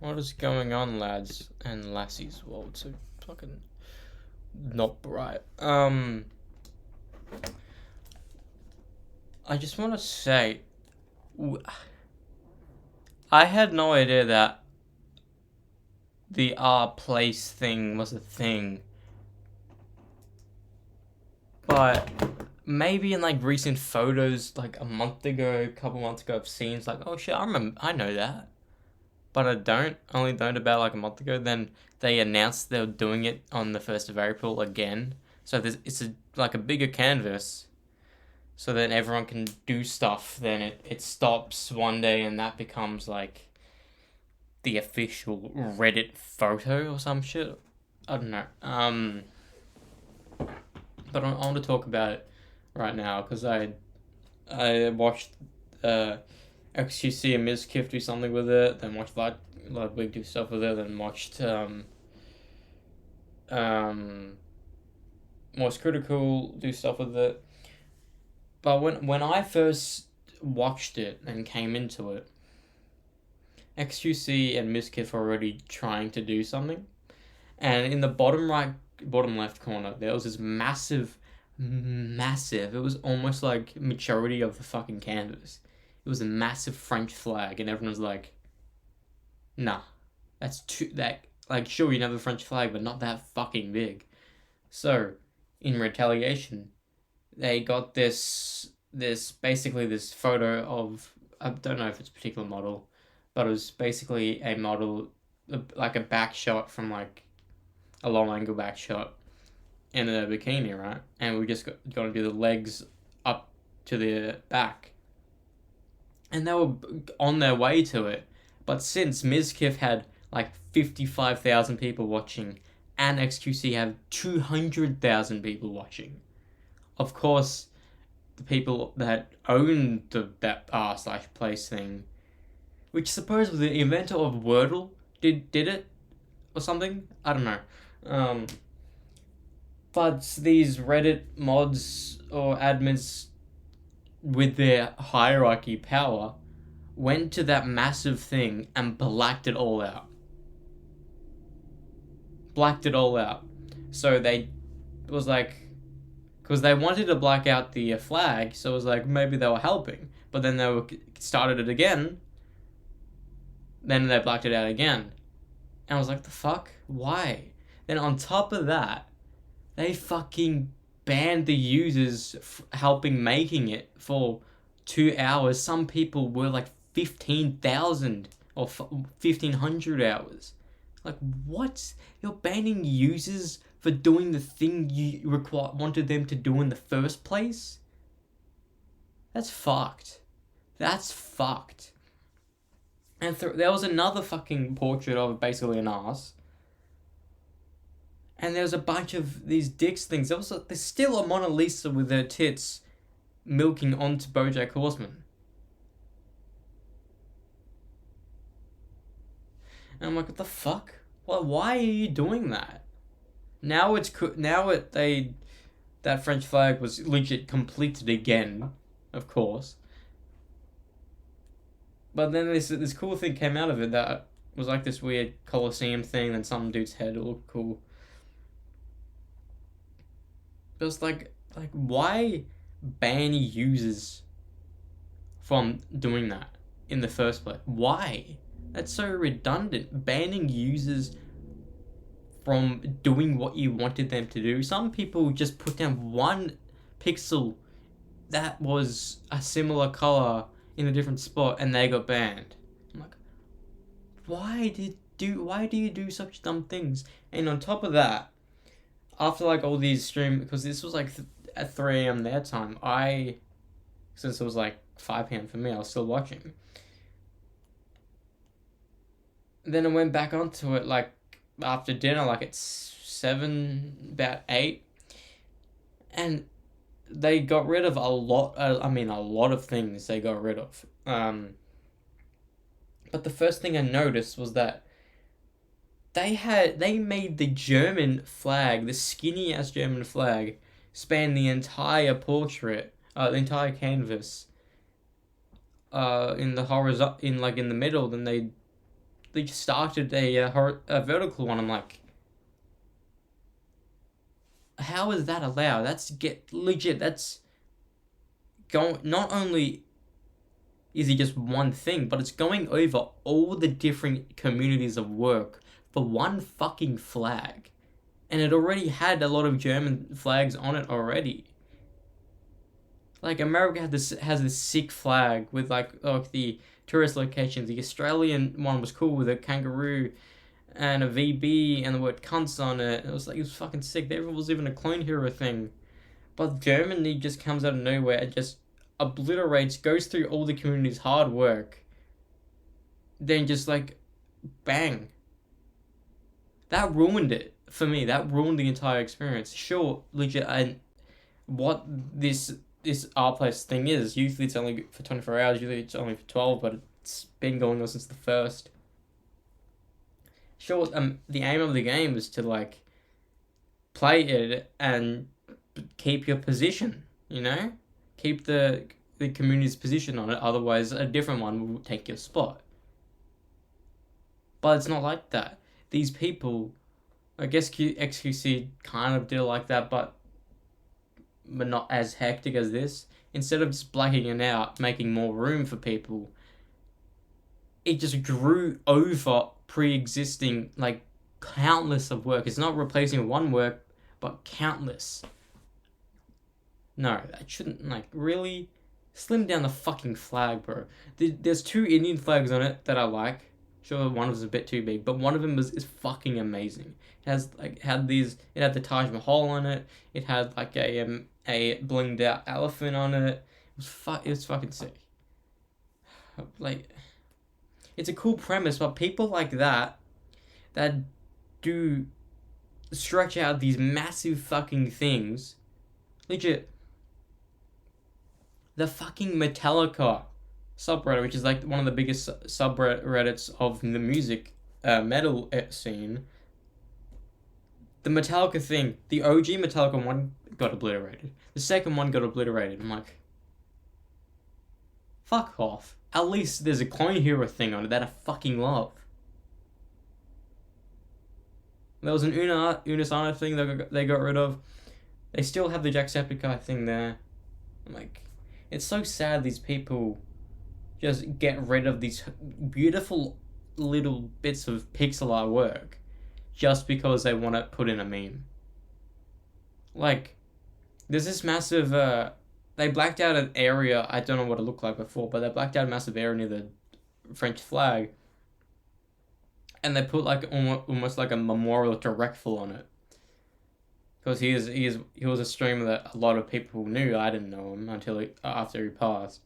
What is going on, lads and lassies? Well, it's so fucking not bright. I just want to say, I had no idea that the our place thing was a thing, but maybe in like recent photos, like a month ago, a couple months ago, I've seen it's like, oh shit, I know that, but I don't. Only learned about like a month ago. Then they announced they were doing it on the 1st of April again. So it's like a bigger canvas, so then everyone can do stuff. Then it stops one day, and that becomes like the official Reddit photo or some shit. I don't know. But I want to talk about it right now because I watched XQC and Mizkif do something with it, then watched Ludwig do stuff with it, then watched um Most Critical do stuff with it. But when I first watched it and came into it, XQC and Mizkif were already trying to do something, and in the bottom left corner, there was this massive. It was almost like majority of the fucking canvas. It was a massive French flag, and everyone was like, "Nah, that's too that like sure you have a French flag, but not that fucking big." So, in retaliation, they got this basically this photo of, I don't know if it's a particular model, but it was basically a model, like a back shot from like a long angle back shot in a bikini, right? And we just got to do the legs up to the back, and they were on their way to it. But since Mizkif had like 55,000 people watching, and XQC have 200,000 people watching, of course, the people that own that r/slash place thing, which supposedly the inventor of Wordle did it or something. I don't know. Um, but these Reddit mods or admins with their hierarchy power went to that massive thing and blacked it all out. Blacked it all out. So they it was like, because they wanted to black out the flag, so it was like maybe they were helping, but then they started it again. Then they blacked it out again, and I was like, the fuck, why? Then on top of that, they fucking banned the users helping making it for 2 hours. Some people were like 15,000 or 1,500 hours. Like, what? You're banning users for doing the thing you wanted them to do in the first place? That's fucked. That's fucked. And there was another fucking portrait of basically an ass. And there was a bunch of these dicks things. There's still a Mona Lisa with her tits milking onto BoJack Horseman. And I'm like, what the fuck? Well, why are you doing that? Now that French flag was legit completed again, of course. But then this cool thing came out of it that was like this weird Colosseum thing, and some dude's head looked cool. But it's like why ban users from doing that in the first place? Why? That's so redundant. Banning users from doing what you wanted them to do. Some people just put down one pixel that was a similar color in a different spot and they got banned. I'm like, why do you do such dumb things? And on top of that, after like all these because this was like at 3 a.m. their time, since it was like 5 p.m. for me, I was still watching. Then I went back onto it like after dinner, like at 7, about 8, and they got rid of a lot. A lot of things they got rid of. But the first thing I noticed was that they made the German flag, the skinny ass German flag, span the entire portrait, the entire canvas. In the in the middle, then they they just started a vertical one. I'm like, how is that allowed? That's get legit. That's going. Not only is it just one thing, but it's going over all the different communities of work for one fucking flag. And it already had a lot of German flags on it already. Like America has this sick flag with like the tourist locations. The Australian one was cool with a kangaroo and a VB and the word cunts on it. It was fucking sick. There was even a clone hero thing. But Germany just comes out of nowhere and just obliterates, goes through all the community's hard work, then just like bang. That ruined it for me. That ruined the entire experience. Sure, legit, and what this art place thing is. Usually it's only for 24 hours. Usually it's only for 12, but it's been going on since the first. Sure, the aim of the game is to like play it and keep your position. You know, keep the community's position on it. Otherwise, a different one will take your spot. But it's not like that. These people, I guess XQC kind of did it like that, but not as hectic as this. Instead of just blacking it out, making more room for people, it just grew over pre-existing, like, countless of work. It's not replacing one work, but countless. No, that shouldn't, like, really slim down the fucking flag, bro. There's 2 Indian flags on it that I like. Sure, one of them's a bit too big, but one of them is fucking amazing. It has like it had the Taj Mahal on it. It had like a blinged out elephant on it. It was fucking sick. Like, it's a cool premise, but people like that do stretch out these massive fucking things. Legit. The fucking Metallica subreddit, which is like one of the biggest subreddits of the music metal scene. The Metallica thing, the OG Metallica one got obliterated. The second one got obliterated. I'm like, fuck off. At least there's a Clone Hero thing on it that I fucking love. There was an Unasana thing that they got rid of. They still have the Jacksepticeye thing there. I'm like, it's so sad these people just get rid of these beautiful little bits of pixel art work just because they want to put in a meme. Like, there's this massive, they blacked out an area, I don't know what it looked like before, but they blacked out a massive area near the French flag, and they put like almost like a memorial to Reckful on it. Because he was a streamer that a lot of people knew. I didn't know him until after he passed.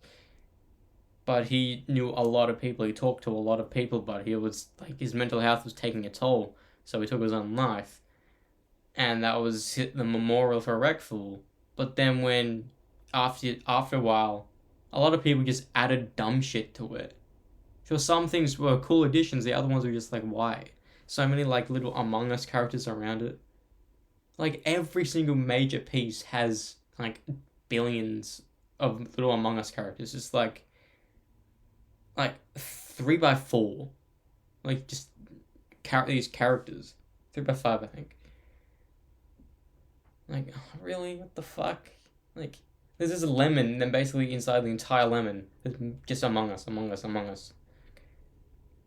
But he knew a lot of people. He talked to a lot of people, but he was like his mental health was taking a toll, so he took his own life. And that was the memorial for Reckful. But then when after a while, a lot of people just added dumb shit to it. So some things were cool additions, the other ones were just like, why? So many like little Among Us characters around it. Like every single major piece has like billions of little Among Us characters. It's like 3x4, like just these characters, 3x5, I think. Like, oh, really? What the fuck? Like, this is a lemon, and then basically inside the entire lemon is just Among Us.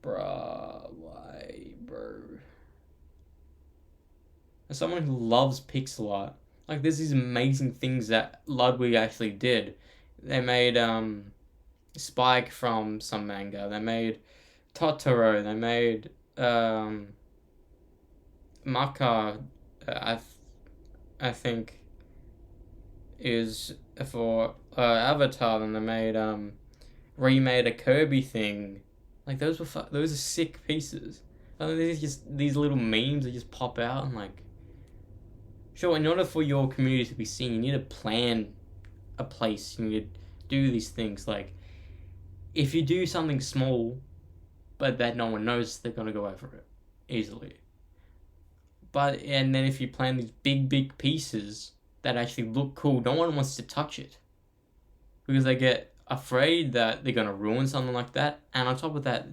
Bruh, why, bro? As someone who loves pixel art, like, there's these amazing things that Ludwig actually did. They made, Spike from some manga. They made Totoro. They made, Maka, I think, is for Avatar. Then they made remade a Kirby thing. Like those are sick pieces. These just these little memes that just pop out and like. Sure, in order for your community to be seen, you need to plan a place. You need to do these things. Like, if you do something small, but that no one knows, they're gonna go over it easily. And then if you plan these big pieces that actually look cool, no one wants to touch it. Because they get afraid that they're going to ruin something like that. And on top of that,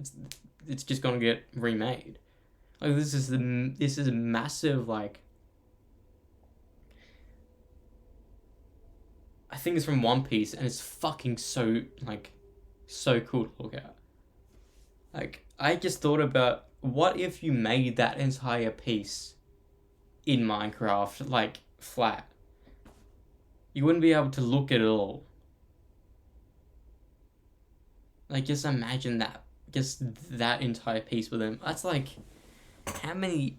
it's just gonna get remade. Like this is a massive like. I think it's from One Piece, and it's fucking so cool to look at. Like I just thought about what if you made that entire piece in Minecraft like flat. You wouldn't be able to look at it all. Like just imagine that, just that entire piece with them. That's like how many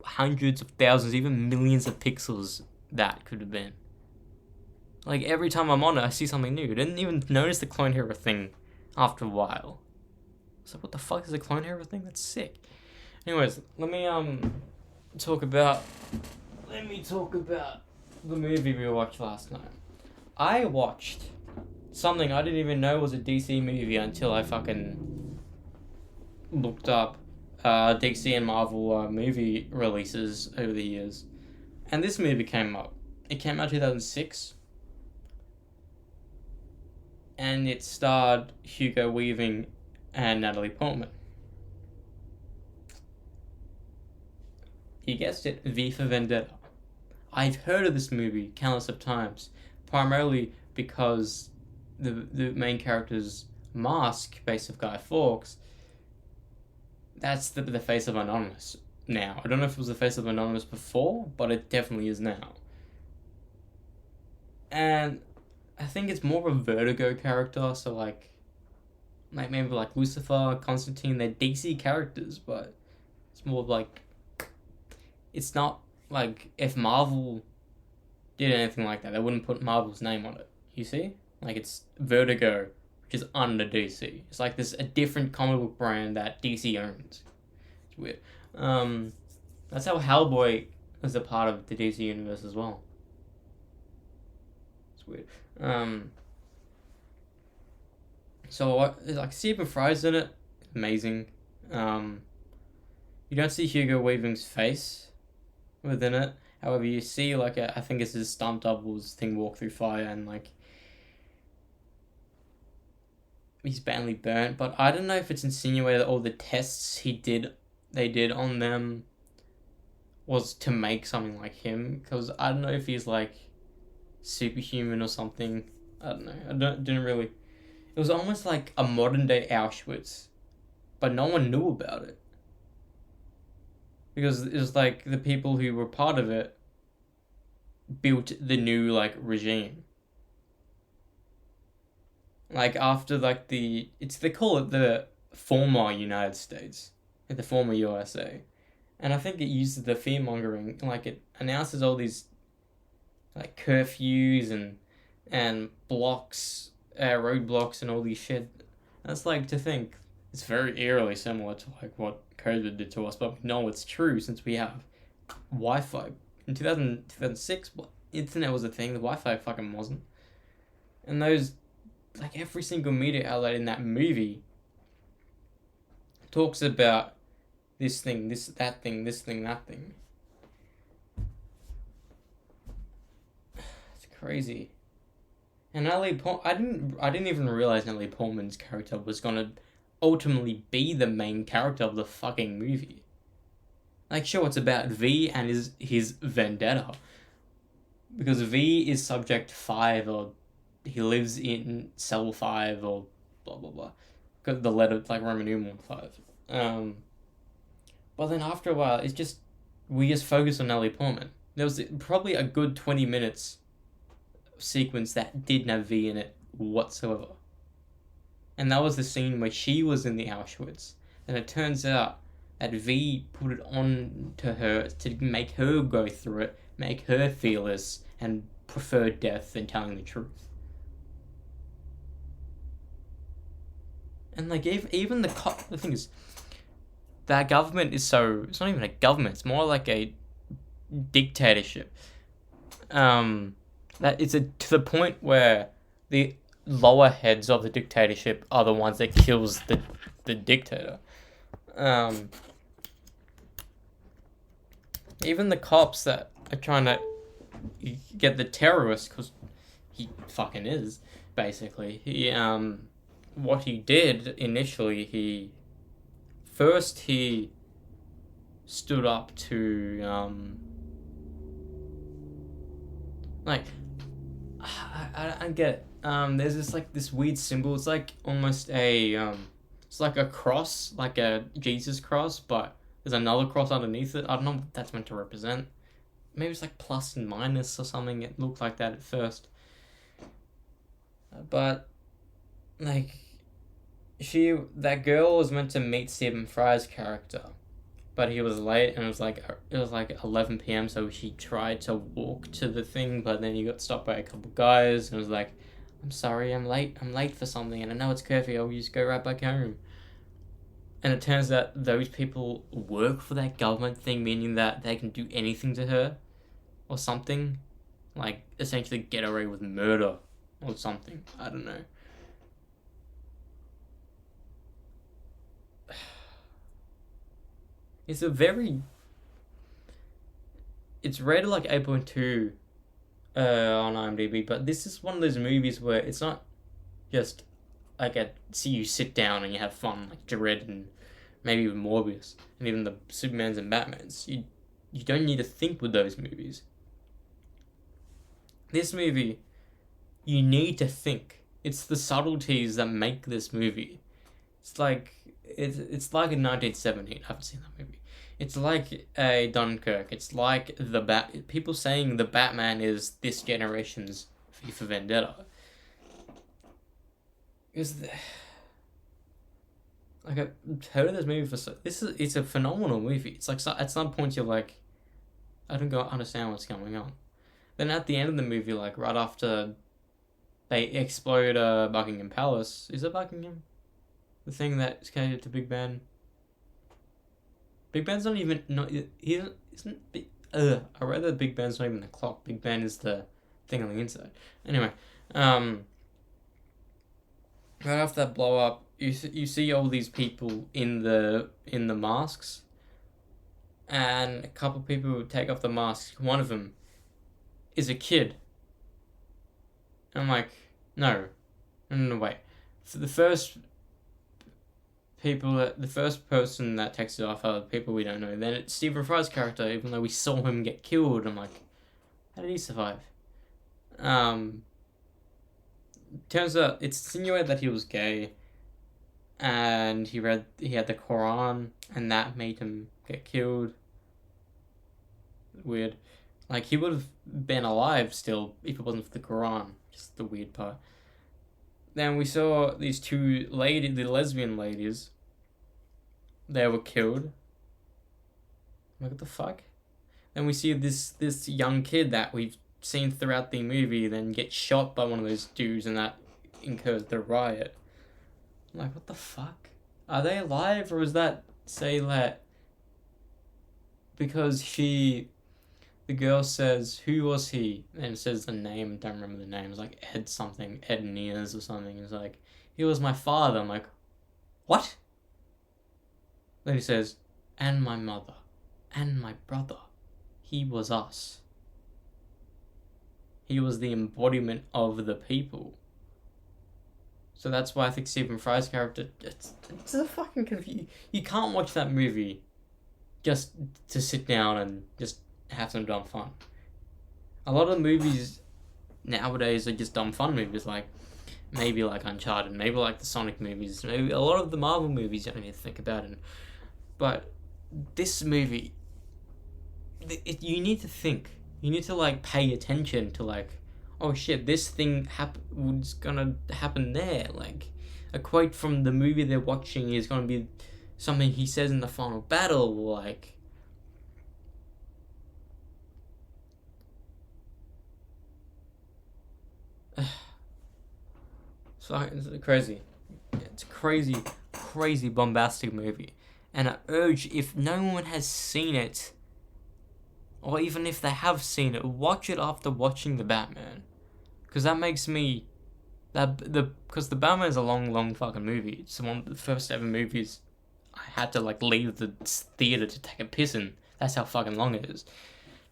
hundreds of thousands, even millions of pixels that could have been. Like every time I'm on it, I see something new. I didn't even notice the clone hero thing after a while. So what the fuck is a clone hero thing? That's sick. Anyways, let me talk about the movie we watched last night. I watched something I didn't even know was a DC movie until I fucking looked up DC and Marvel movie releases over the years. And this movie came up. It came out 2006. And it starred Hugo Weaving and Natalie Portman. You guessed it, V for Vendetta. I've heard of this movie countless of times, primarily because the main character's mask, based off Guy Fawkes, that's the face of Anonymous now. I don't know if it was the face of Anonymous before, but it definitely is now. And I think it's more of a Vertigo character, so like maybe like Lucifer, Constantine, they're DC characters, but it's more like, it's not like if Marvel did anything like that, they wouldn't put Marvel's name on it. You see? Like it's Vertigo, which is under DC. It's like there's a different comic book brand that DC owns. It's weird. That's how Hellboy is a part of the DC universe as well. It's weird. So like Stephen Fry's in it, amazing. You don't see Hugo Weaving's face within it. However, you see like I think it's his stunt doubles thing walk through fire, and like he's badly burnt. But I don't know if it's insinuated that all the tests they did on them was to make something like him, because I don't know if he's like superhuman or something. I don't know. Didn't really. It was almost like a modern day Auschwitz, but no one knew about it. Because it was like the people who were part of it built the new like regime. Like after like they call it the former United States, the former USA, and I think it uses the fear mongering, like it announces all these like curfews and blocks, roadblocks and all these shit. That's like to think it's very eerily similar to like what COVID did to us, but we know it's true since we have Wi-Fi. In 2006, internet was a thing, the Wi-Fi fucking wasn't. And those, like every single media outlet in that movie talks about this thing, that thing, this thing, that thing. It's crazy. And I didn't even realize Natalie Portman's character was gonna ultimately be the main character of the fucking movie. Like, sure, it's about V and his vendetta, because V is Subject 5, or he lives in Cell 5, or blah blah blah, got the letter like Roman numeral 5. But then after a while, we just focus on Natalie Portman. There was probably a good 20 minutes sequence that didn't have V in it whatsoever. And that was the scene where she was in the Auschwitz. And it turns out that V put it on to her to make her go through it, make her feel this, and prefer death than telling the truth. And like even the thing is, that government is it's not even a government, it's more like a dictatorship. That it's to the point where the lower heads of the dictatorship are the ones that kills the dictator. Even the cops that are trying to get the terrorist, because he fucking is, basically. what he did initially, he stood up to like I get it. There's this weird symbol. It's like almost it's like a cross, like a Jesus cross, but there's another cross underneath it. I don't know what that's meant to represent. Maybe it's like plus and minus or something. It looked like that at first, but like that girl was meant to meet Stephen Fry's character, but he was late, and it was like 11 p.m. So she tried to walk to the thing, but then he got stopped by a couple guys, and was like, "I'm sorry, I'm late. I'm late for something, and I know it's curfew. I'll just go right back home." And it turns out those people work for that government thing, meaning that they can do anything to her, or something, like essentially get away with murder, or something. I don't know. It's a very. It's rated like 8.2 on IMDb, but this is one of those movies where it's not just like see you sit down and you have fun, like Dredd and maybe even Morbius and even the Supermans and Batmans. You don't need to think with those movies. This movie, you need to think. It's the subtleties that make this movie. It's like like in 1917. I haven't seen that movie. It's like a Dunkirk. It's like people saying the Batman is this generation's V for Vendetta. Like I've heard of this movie it's a phenomenal movie. It's like at some point you're like, I don't understand what's going on. Then at the end of the movie, like right after they explode Buckingham Palace, is it Buckingham? The thing that's connected to Big Ben. Big Ben's not even he isn't. I read that Big Ben's not even the clock. Big Ben is the thing on the inside. Anyway, right after that blow up, you see all these people in the masks, and a couple people take off the masks. One of them is a kid. And I'm like, no, wait. For the first person that takes it off are people we don't know. Then it's Stephen Fry's character, even though we saw him get killed. I'm like, how did he survive? Turns out it's insinuated that he was gay, and he had the Quran, and that made him get killed. Weird. Like, he would have been alive still if it wasn't for the Quran. Just the weird part. Then we saw these two the lesbian ladies. They were killed. Like, what the fuck? Then we see this young kid that we've seen throughout the movie then get shot by one of those dudes, and that incurs the riot. I'm like, what the fuck? Are they alive, or is that say that because the girl says, who was he? And it says the name, don't remember the name. It's like Ed something, Ed Nears or something. It's like, he was my father. I'm like, what? Then he says, and my mother, and my brother. He was us. He was the embodiment of the people. So that's why I think Stephen Fry's character, it's a fucking confusing. You can't watch that movie just to sit down and just have some dumb fun. A lot of movies nowadays are just dumb fun movies, like maybe like Uncharted, maybe like the Sonic movies, maybe a lot of the Marvel movies you don't even think about it. But this movie, you need to think. You need to like pay attention to like, oh shit, this thing was gonna happen there. Like a quote from the movie they're watching is gonna be something he says in the final battle, like. It's crazy. It's a crazy bombastic movie. And I urge, if no one has seen it, or even if they have seen it, watch it after watching the Batman. Because that makes me... Because the Batman is a long fucking movie. It's one of the first ever movies I had to like leave the theater to take a piss in. That's how fucking long it is.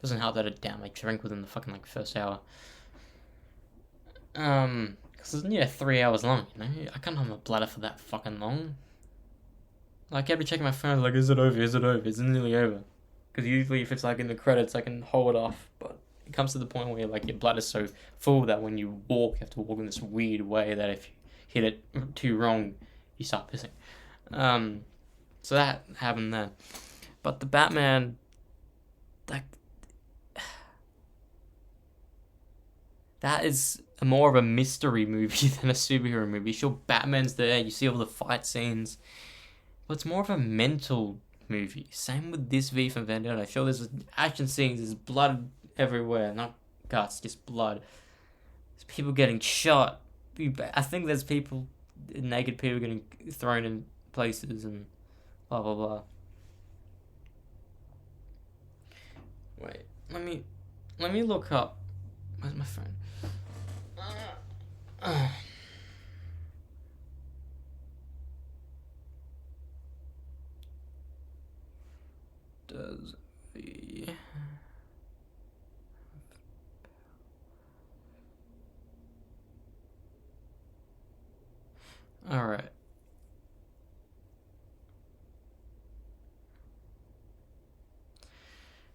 Doesn't help that it down like drink within the fucking like first hour. Because it's near 3 hours long, you know? I can't have my bladder for that fucking long. Like, I kept checking my phone, like, is it over? Is it over? Is it nearly over? Because usually if it's like in the credits, I can hold it off. But it comes to the point where like your bladder's so full that when you walk, you have to walk in this weird way that if you hit it too wrong, you start pissing. So that happened then. But the Batman, like, that is more of a mystery movie than a superhero movie. Sure, Batman's there, you see all the fight scenes, but it's more of a mental movie. Same with this V for Vendetta. Sure, there's action scenes, there's blood everywhere, not guts, just blood. There's people getting shot. I think there's naked people getting thrown in places and blah blah blah. Wait, let me look up. Where's my phone? Does the all right.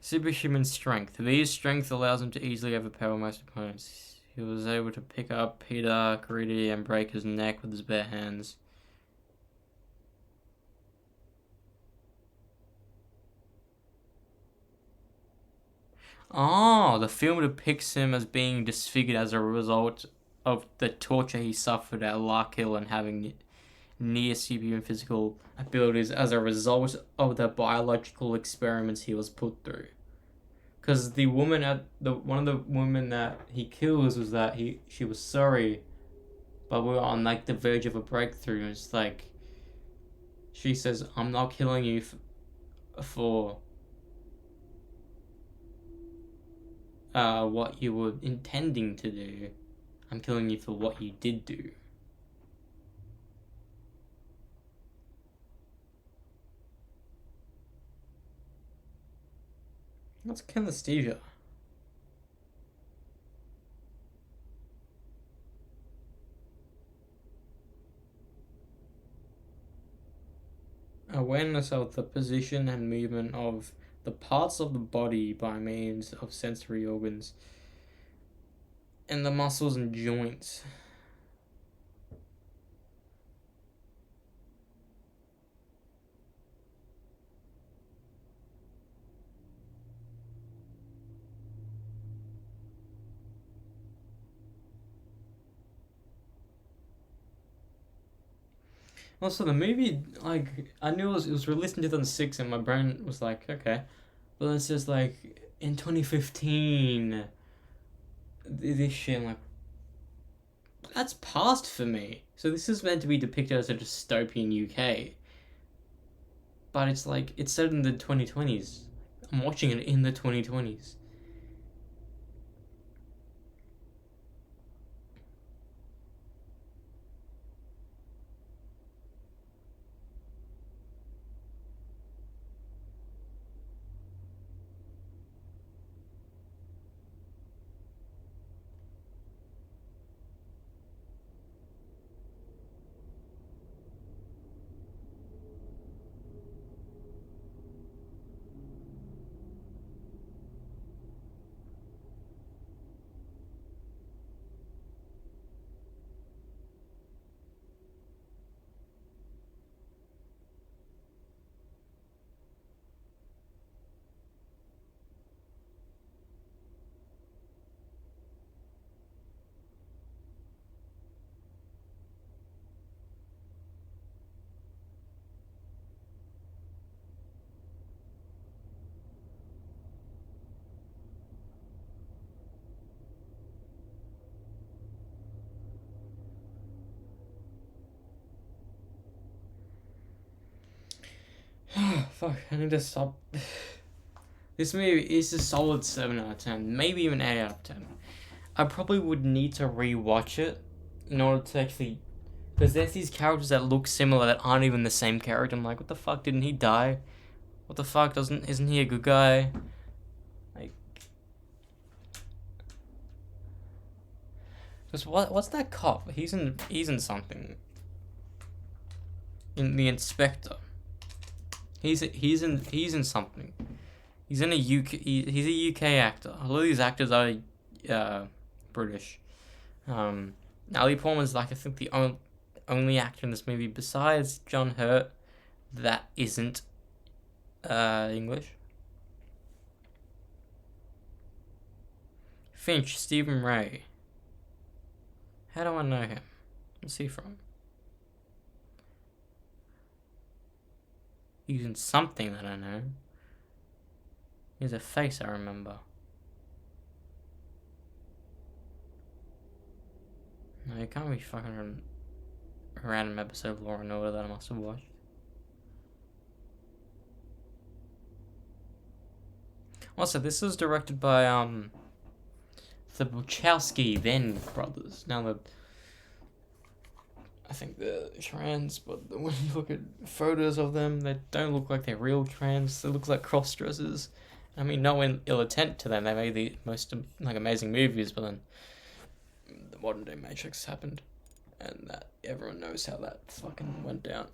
Superhuman strength. V's strength allows him to easily overpower most opponents. He was able to pick up Peter Caridi and break his neck with his bare hands. Oh, the film depicts him as being disfigured as a result of the torture he suffered at Larkhill and having near superhuman physical abilities as a result of the biological experiments he was put through. Because the woman one of the women that he kills was that she was sorry, but we were on like the verge of a breakthrough. It's like she says, "I'm not killing you for what you were intending to do. I'm killing you for what you did do." What's kinesthesia? Awareness of the position and movement of the parts of the body by means of sensory organs and the muscles and joints. Also, the movie, like, I knew it was released in 2006, and my brain was like, okay. But it's just like, in 2015, this shit, I'm like, that's past for me. So this is meant to be depicted as a dystopian UK. But it's like, it's set in the 2020s. I'm watching it in the 2020s. Fuck, I need to stop. This movie is a solid 7 out of 10, maybe even 8 out of 10. I probably would need to rewatch it in order to actually. Because there's these characters that look similar that aren't even the same character. I'm like, what the fuck, didn't he die? What the fuck, isn't he a good guy? Like. Because what's that cop? He's in something. In The Inspector. He's in something. He's in a UK. He's a UK actor. A lot of these actors are British. Ali Palmer's like I think the only actor in this movie besides John Hurt that isn't English. Finch, Stephen Ray. How do I know him? What's he from? He's in something that I know. He has a face I remember. No, it can't be fucking a random episode of Law and Order that I must have watched. Also, this was directed by the Wachowski then brothers. Now I think they're trans, but when you look at photos of them, they don't look like they're real trans. They look like cross dressers. I mean, no ill intent to them. They made the most like amazing movies, but then the modern day Matrix happened, and that everyone knows how that fucking went down.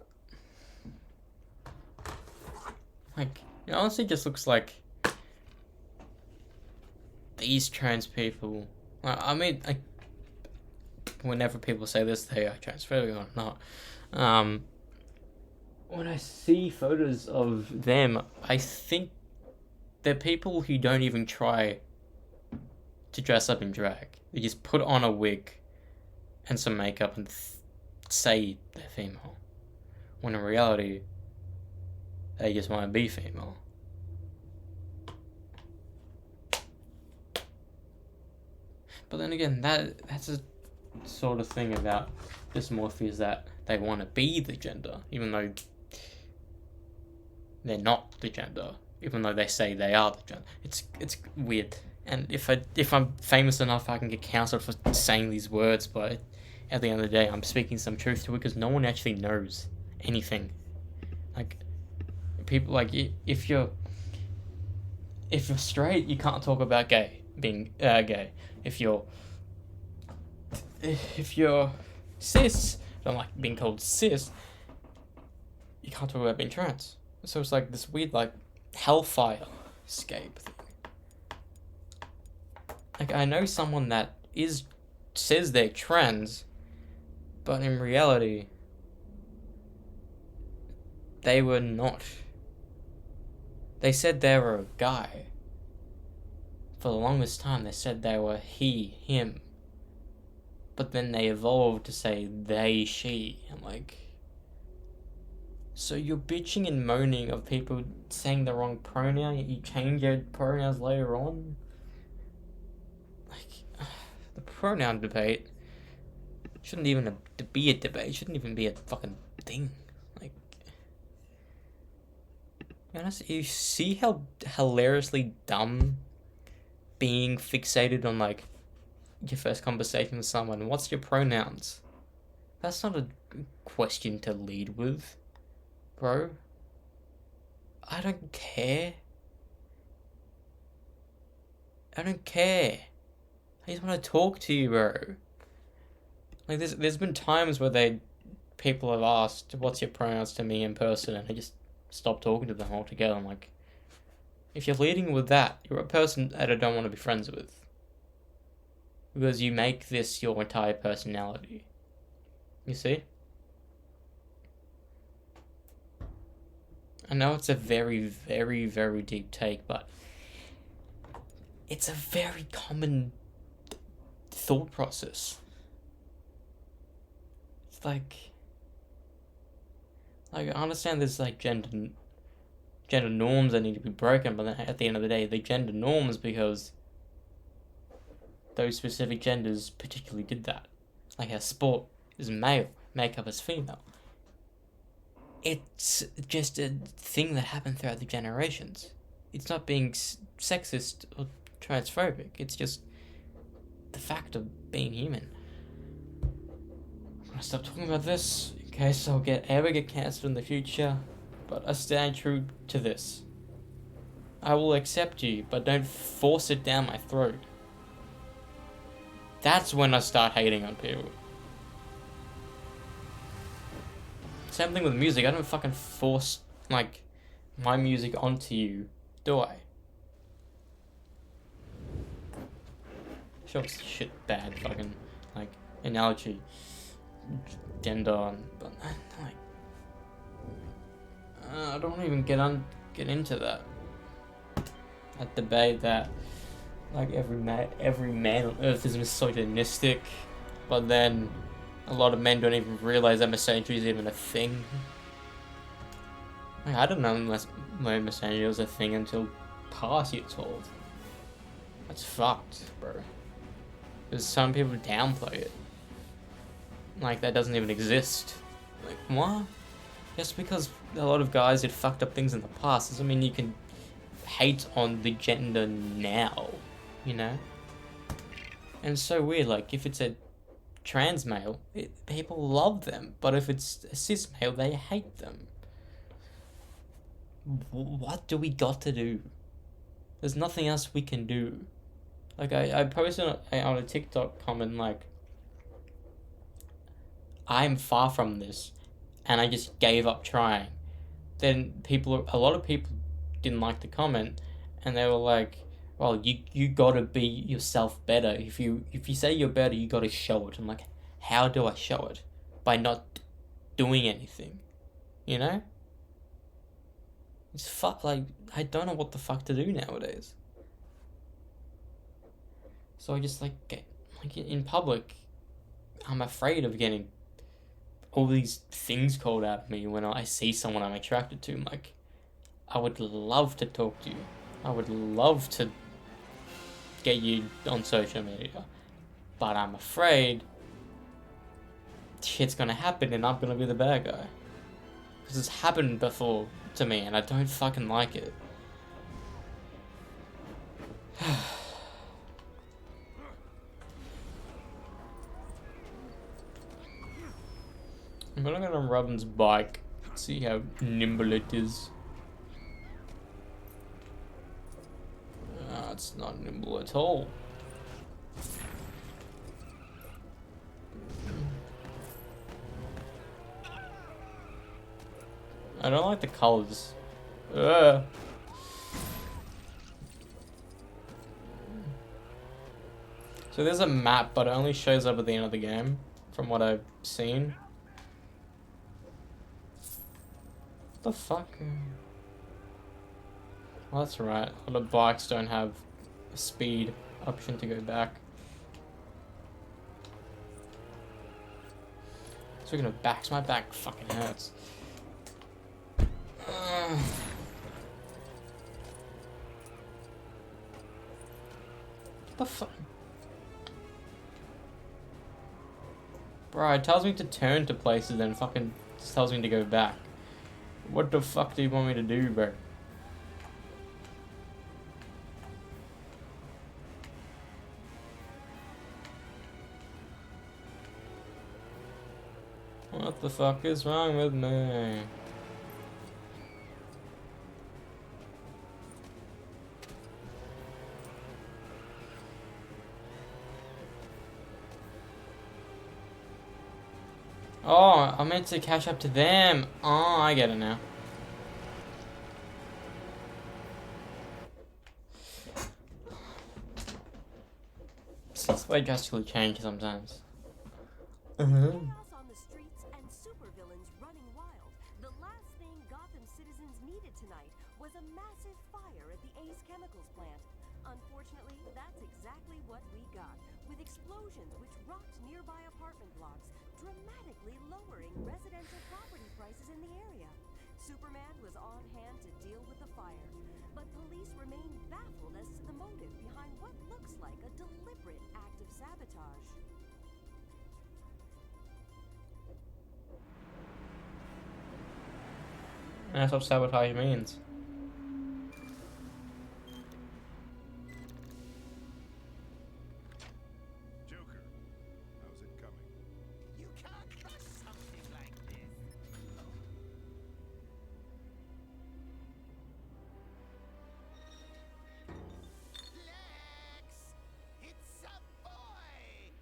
Like, it honestly just looks like these trans people. I mean, whenever people say this, they are transphobic or not. When I see photos of them, I think they're people who don't even try to dress up in drag. They just put on a wig and some makeup and say they're female. When in reality, they just want to be female. But then again, that's a sort of thing about dysmorphia is that they want to be the gender, even though they're not the gender, even though they say they are the gender. It's weird. And if I'm famous enough, I can get cancelled for saying these words, but at the end of the day, I'm speaking some truth to it because no one actually knows anything. Like, people, like, if you're straight, you can't talk about being gay. If you're cis, don't like being called cis, you can't talk about being trans. So it's like this weird, like, hellfire scape thing. Like, I know someone that says they're trans, but in reality, they were not. They said they were a guy. For the longest time, they said they were he, him. But then they evolved to say they, she. I'm like, so you're bitching and moaning of people saying the wrong pronoun, yet you change your pronouns later on? Like, the pronoun debate shouldn't even be a debate. It shouldn't even be a fucking thing. Like, you see how hilariously dumb being fixated on, like, your first conversation with someone, what's your pronouns? That's not a question to lead with, bro. I don't care. I just want to talk to you, bro. Like, there's been times where people have asked, what's your pronouns to me in person, and I just stopped talking to them altogether. I'm like, if you're leading with that, you're a person that I don't want to be friends with. Because you make this your entire personality. You see? I know it's a very, very, very deep take, but it's a very common thought process. It's like I understand there's like gender norms that need to be broken, but then at the end of the day, the gender norms because those specific genders particularly did that. Like how sport is male, makeup is female. It's just a thing that happened throughout the generations. It's not being sexist or transphobic. It's just the fact of being human. I'm gonna stop talking about this in case I'll ever get cancelled in the future, but I stand true to this. I will accept you, but don't force it down my throat. That's when I start hating on people. Same thing with music. I don't fucking force, like, my music onto you, do I? Sure, it's shit bad fucking, like, analogy, gender, but, like, I don't even get into that. That debate that, like, every man on earth is misogynistic, but then a lot of men don't even realize that misogyny is even a thing. Like, I didn't know unless my misogyny was a thing until past years old. That's fucked, bro. Because some people downplay it. Like, that doesn't even exist. Like, what? Just because a lot of guys did fucked up things in the past doesn't mean you can hate on the gender now, you know? And it's so weird, like, if it's a trans male, people love them, but if it's a cis male, they hate them. What do we got to do? There's nothing else we can do. Like, I posted on a TikTok comment, like, I'm far from this, and I just gave up trying. Then a lot of people didn't like the comment, and they were like, well, you gotta be yourself better. If you say you're better, you gotta show it. I'm like, how do I show it? By not doing anything, you know? It's like, I don't know what the fuck to do nowadays. So I just, like, like, in public, I'm afraid of getting all these things called out of me when I see someone I'm attracted to. I'm like, I would love to talk to you. I would love to get you on social media. But I'm afraid shit's gonna happen and I'm gonna be the bad guy. Because it's happened before to me and I don't fucking like it. I'm gonna go on Robin's bike, see how nimble it is. It's not nimble at all. I don't like the colors. So there's a map, but it only shows up at the end of the game, from what I've seen. What the fuck? Well, that's right. A lot of bikes don't have a speed option to go back. Speaking of backs, my back fucking hurts. What the fuck? Bro, it tells me to turn to places and fucking just tells me to go back. What the fuck do you want me to do, bro? What the fuck is wrong with me? Oh, I meant to catch up to them. Oh, I get it now. This way drastically change sometimes. Chaos on the streets and supervillains running wild. The last thing Gotham citizens needed tonight was a massive fire at the Ace Chemicals plant. Unfortunately, that's exactly what we got, with explosions which rocked nearby apartment blocks, dramatically lowering residential property prices in the area. Superman was on hand to deal with the fire, but police remain baffled as to the motive behind what looks like a deliberate act of sabotage. That's what sabotage means. Joker, how's it coming? You can't trust something like this. Lex! It's a boy!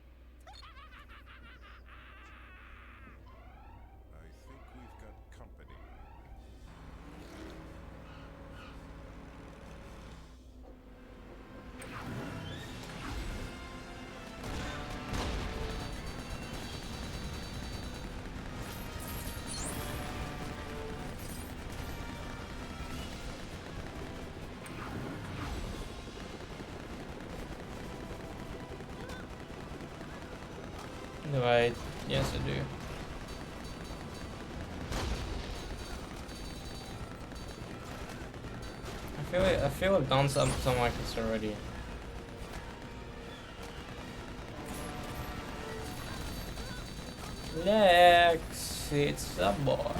Do I? Yes, I do. I feel I've done something like this already. Lex, it's a boy.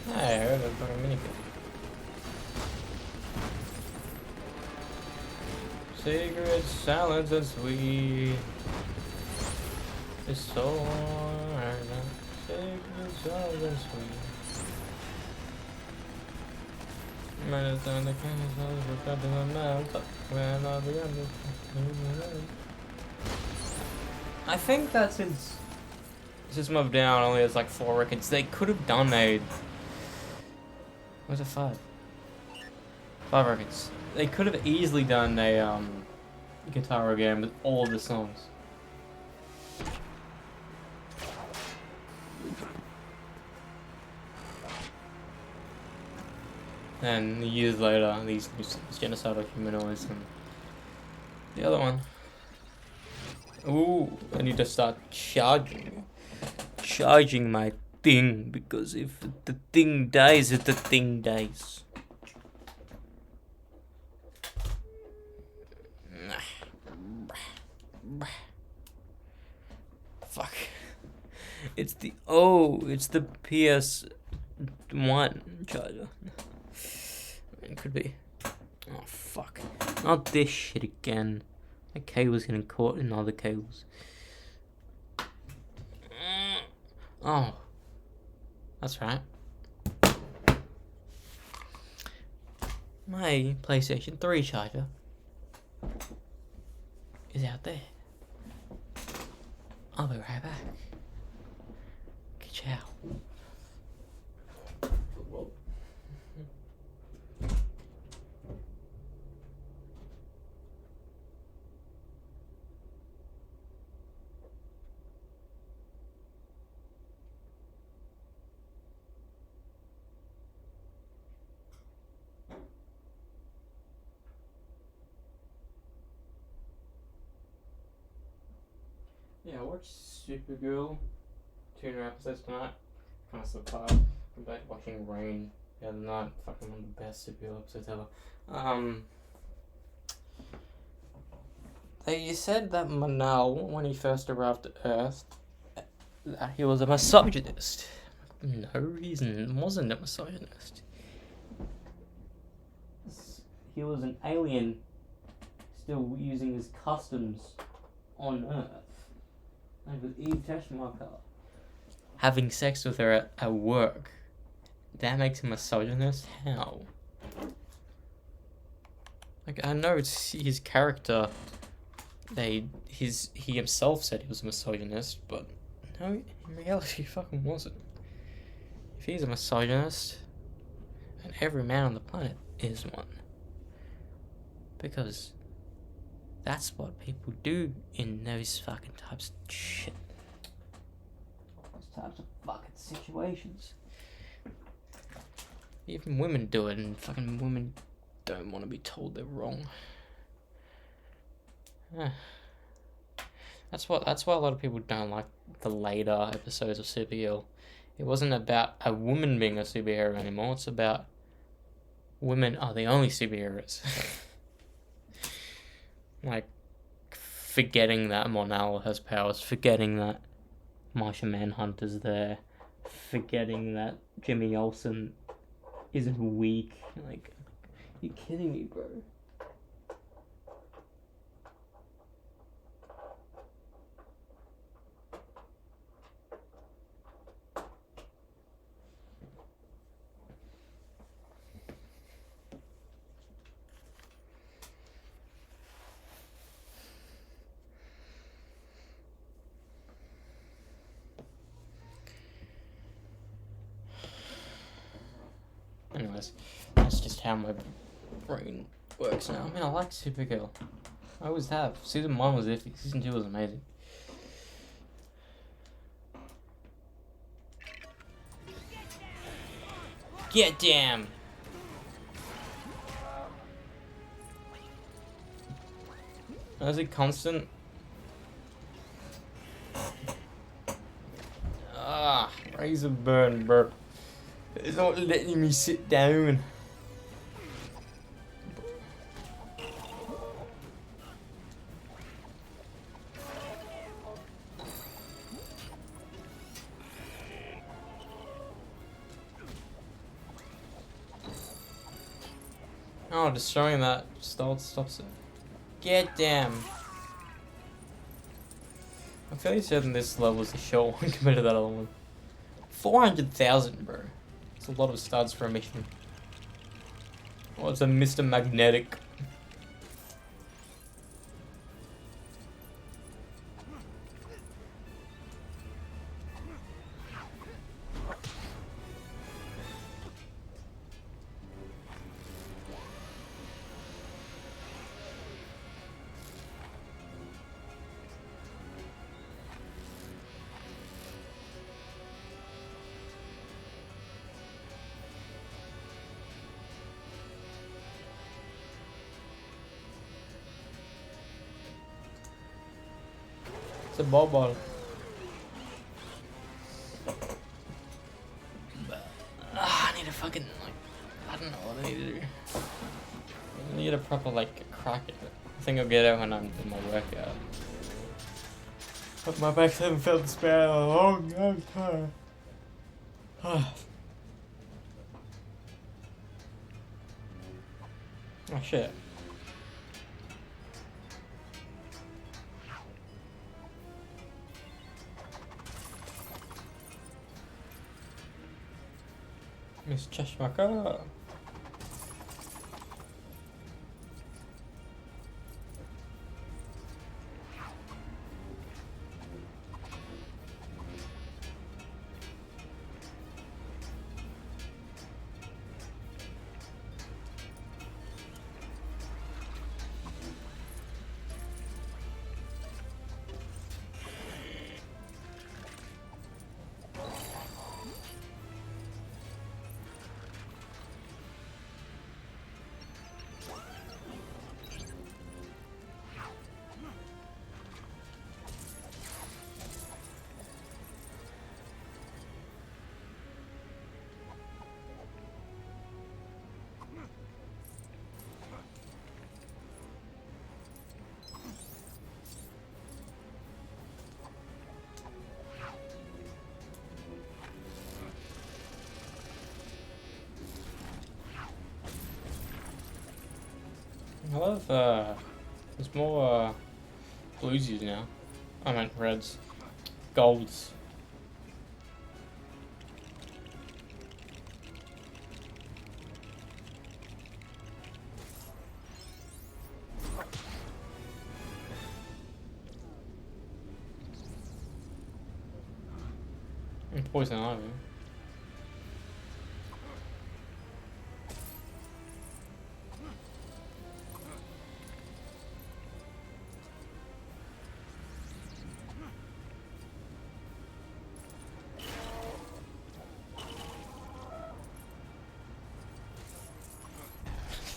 Hey, I heard a fucking minigame. Secret, silence, and sweet. It's so hard. Secret, silence, and sweet. Marathon, the candles, we're got to the mouth. When all the others. I think that since System of a Down only has like 4 records, they could have done a. Where's it 5? 5 records. They could have easily done a guitar game with all of the songs. And years later, these Genocidal Humanoids and the other one. Ooh, I need to start charging my thing, because if the thing dies, the thing dies. Fuck. It's the PS1 charger. It could be. Oh fuck. Not this shit again. My cable's getting caught in other cables. Oh. That's right. My PlayStation 3 charger is out there. I'll be right back. Ciao. Yeah, I watched Supergirl, 2 new episodes tonight. Kind of subpar. I'm back watching Rain the other night. Fucking one of the best Supergirl episodes ever. They said that Manal, when he first arrived to Earth, that he was a misogynist. No, he wasn't a misogynist. He was an alien, still using his customs on Earth. Like with Eve Teschmacher having sex with her at work. That makes him a misogynist? How? Like, I know it's his character. He himself said he was a misogynist, but no, in reality he fucking wasn't. If he's a misogynist, then every man on the planet is one. Because that's what people do in those fucking types of shit. Those types of fucking situations. Even women do it, and fucking women don't want to be told they're wrong. That's why a lot of people don't like the later episodes of Supergirl. It wasn't about a woman being a superhero anymore, it's about women are the only superheroes. Like, forgetting that Mon-El has powers, forgetting that Martian Manhunter's there, forgetting that Jimmy Olsen isn't weak. Like, you're kidding me, bro. guys. That's just how my brain works now. I mean, I like Supergirl. I always have. Season 1 was iffy. Season 2 was amazing. Get damn! Is it constant? Ah, razor burn, bro. It's not letting me sit down. Oh, destroying that stops it. Get damn. I'm fairly certain this level is a short one compared to that other one. 400,000, bro. It's a lot of studs for a mission. Oh, it's a Mr. Magnetic. It's a ball ball. I need a fucking, like, I don't know what I need to do. I need a proper, like, crack it. I think I'll get it when I'm doing my workout. But my back hasn't felt this bad in a long time. Oh shit. Miss Cheshmaka. I love, there's more, bluesies now. I meant reds. Golds. And poison ivy.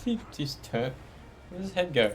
He just turn. Where's his head go?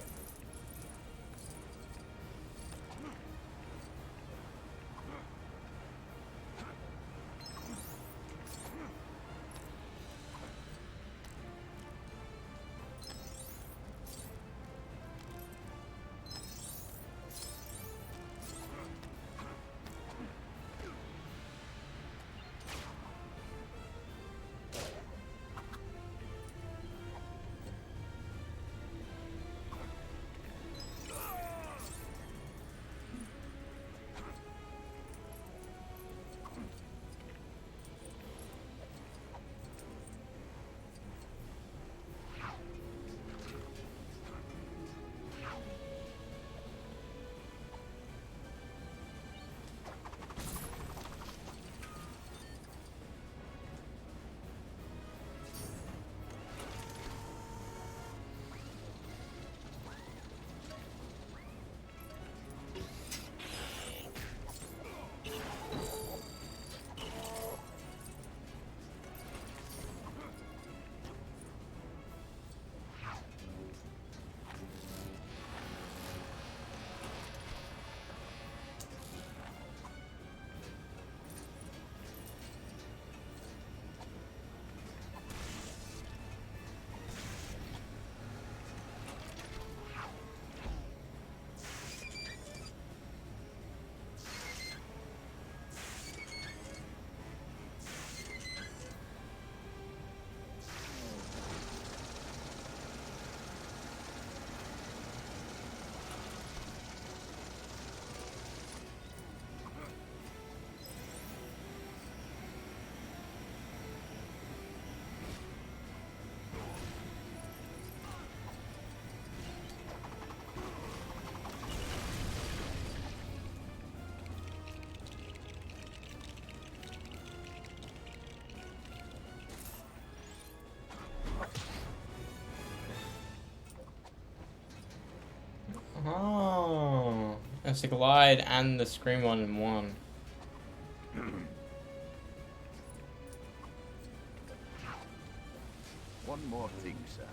That's the glide and the scream one in one. One more thing, sir.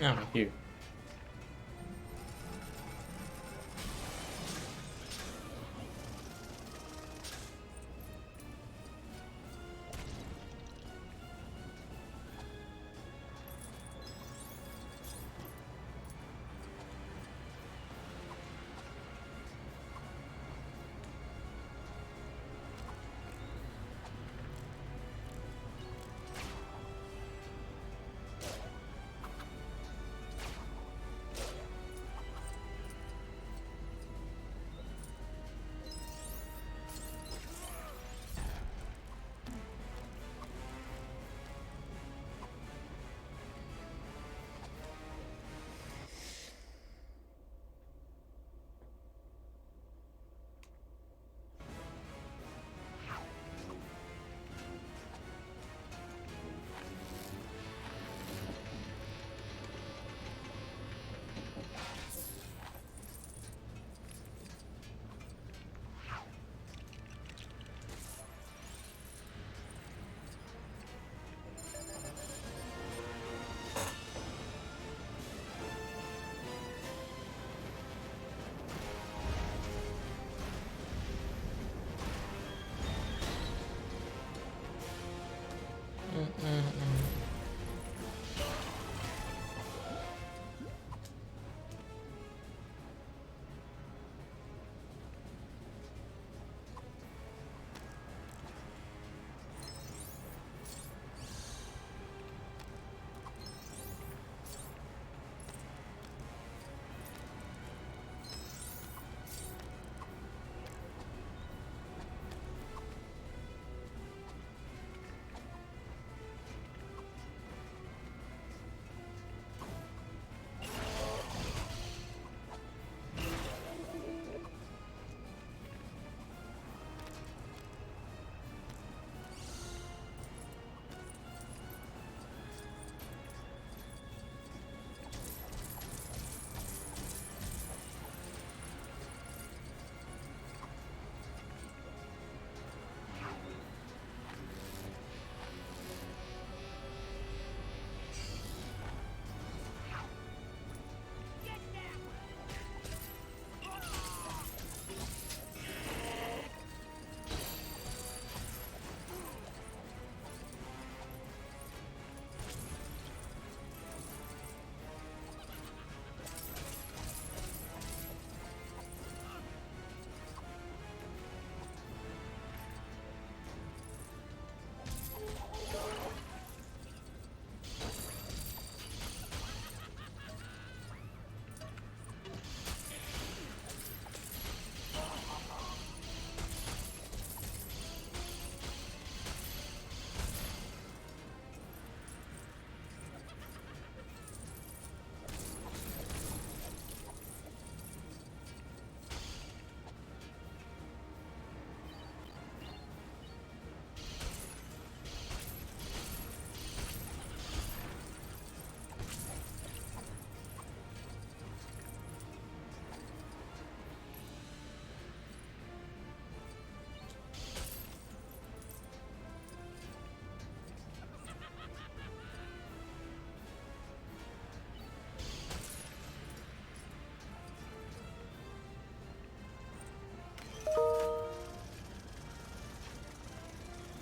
Oh, you.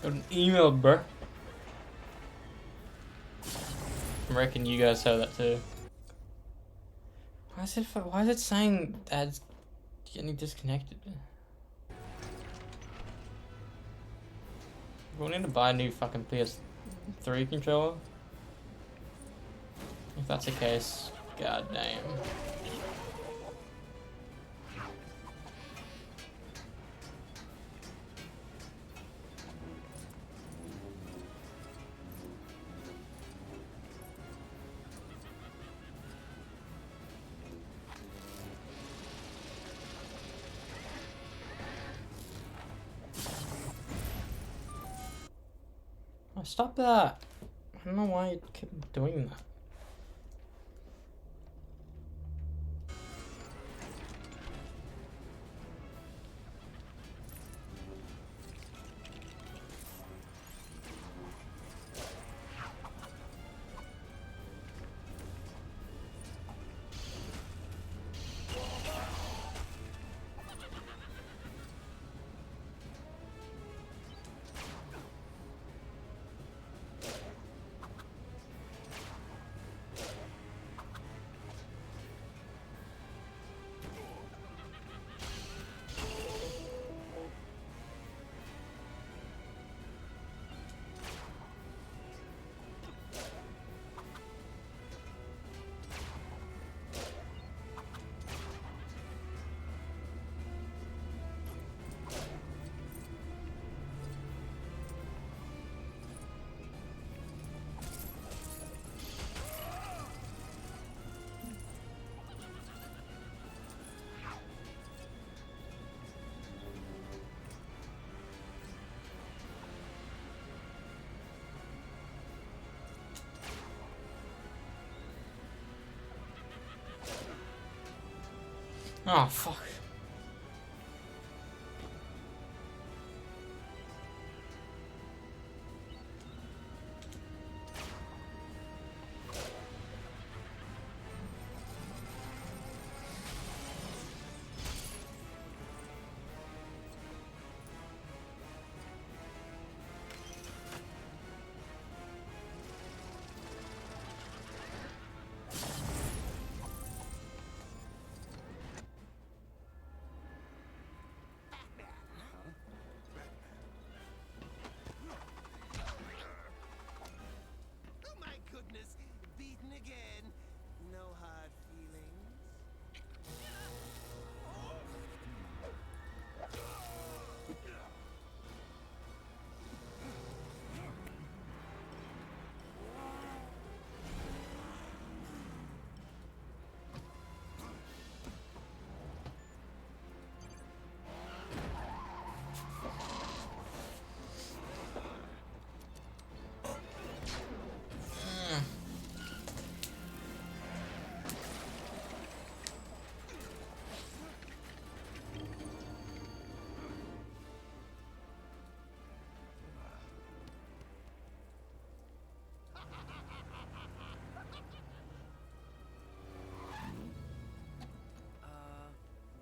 Got an email, bro. I reckon you guys have that too. Why is it saying ads getting disconnected? We'll need to buy a new fucking PS3 controller. If that's the case, god damn. Oh, stop that! I don't know why you keep doing that. Oh, fuck. Oh my goodness, beaten again. No hard feelings.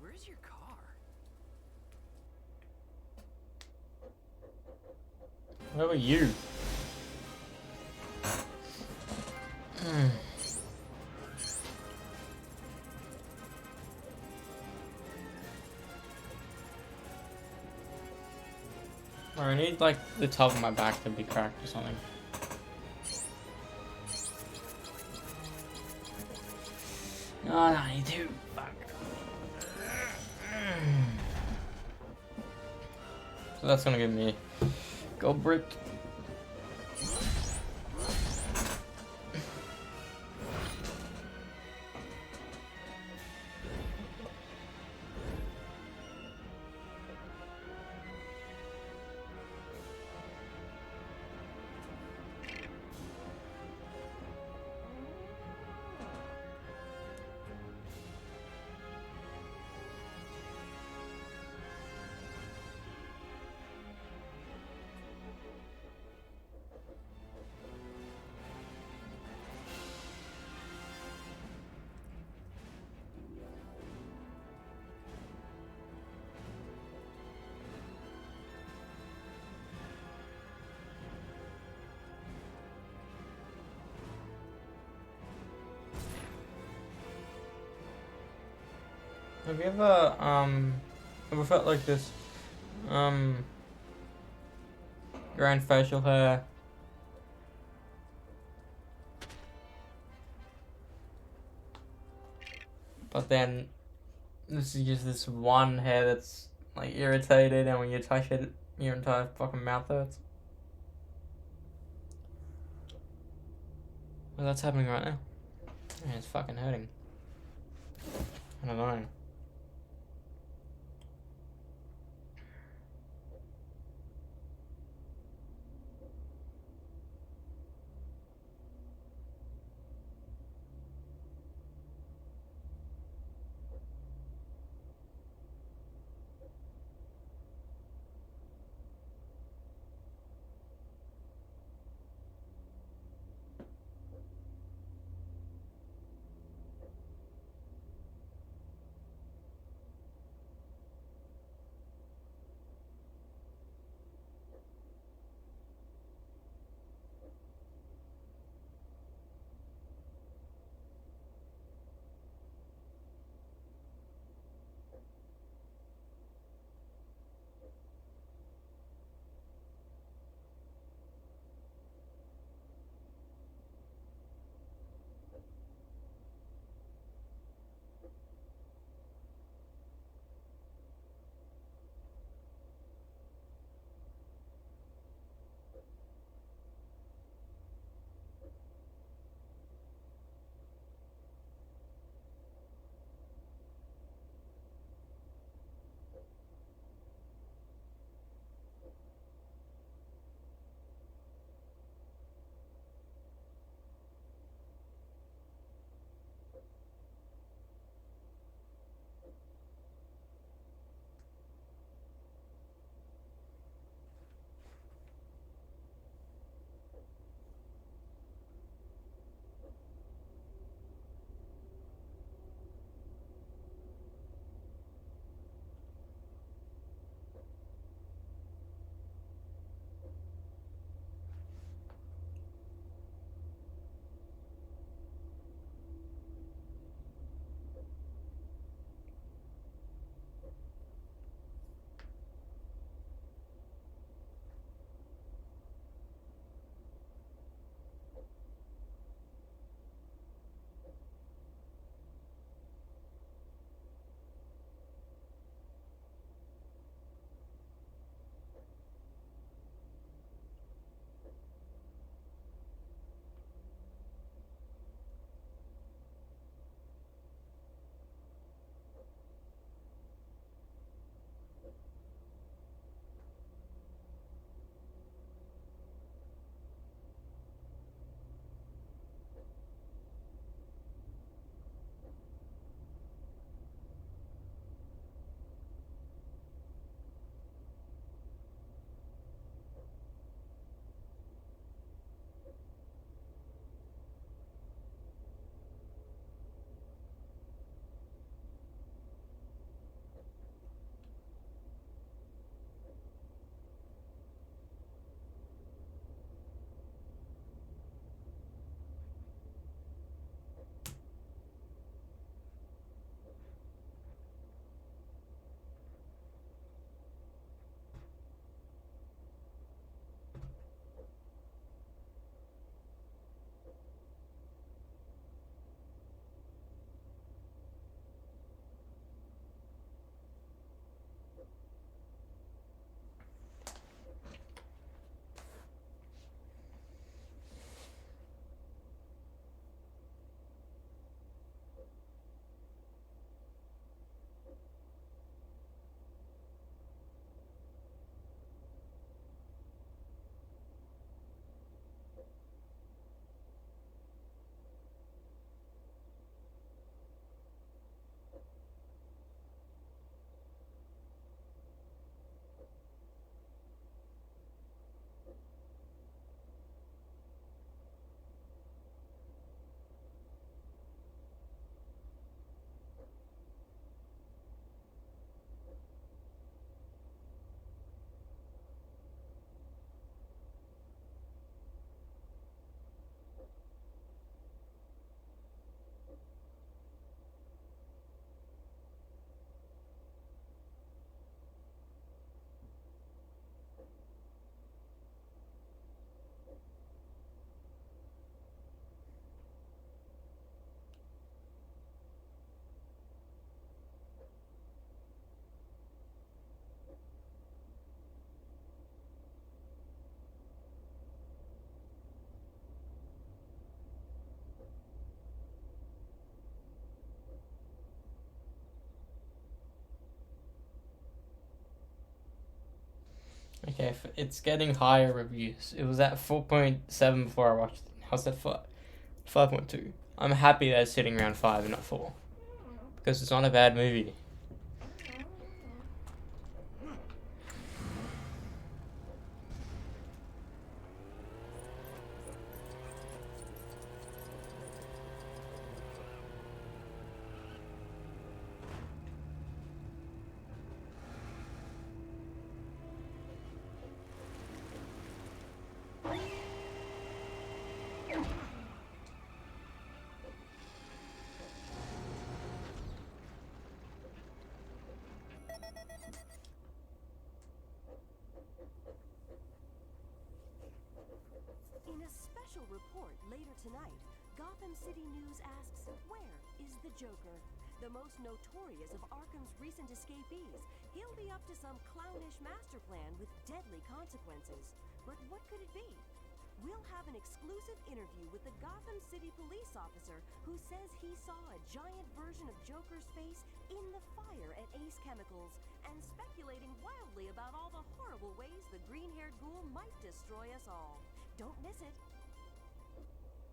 Where's your car? Where were you? Or I need like the top of my back to be cracked or something. No, 92. Fuck. So that's gonna give me gold brick. Have you ever felt like this? Growing facial hair. But then this is just this one hair that's like irritated, and when you touch it, your entire fucking mouth hurts. Well, that's happening right now. And it's fucking hurting. I don't know. Okay, it's getting higher reviews. It was at 4.7 before I watched it. Now it's at 5.2. I'm happy that it's sitting around 5 and not 4. Because it's not a bad movie. In a special report later tonight, Gotham City News asks, where is the Joker? The most notorious of Arkham's recent escapees. He'll be up to some clownish master plan with deadly consequences. But what could it be? We'll have an exclusive interview with the Gotham City police officer who says he saw a giant version of Joker's face in the fire at Ace Chemicals, and speculating wildly about all the horrible ways the green-haired ghoul might destroy us all. Don't miss it.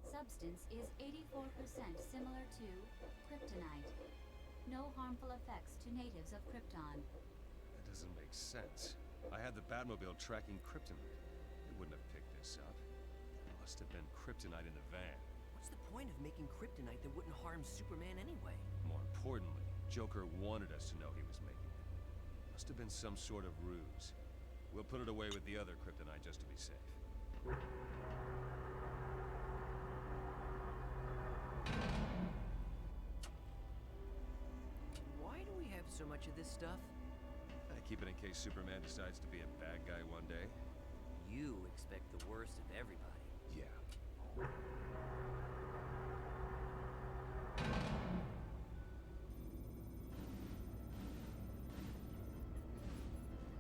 Substance is 84% similar to kryptonite. No harmful effects to natives of Krypton. That doesn't make sense. I had the Batmobile tracking kryptonite. It wouldn't have picked this up. It must have been kryptonite in the van. What's the point of making kryptonite that wouldn't harm Superman anyway? More importantly, Joker wanted us to know he was making it. Must have been some sort of ruse. We'll put it away with the other kryptonite just to be safe. Why do we have so much of this stuff? I keep it in case Superman decides to be a bad guy one day. You expect the worst of everybody. Yeah.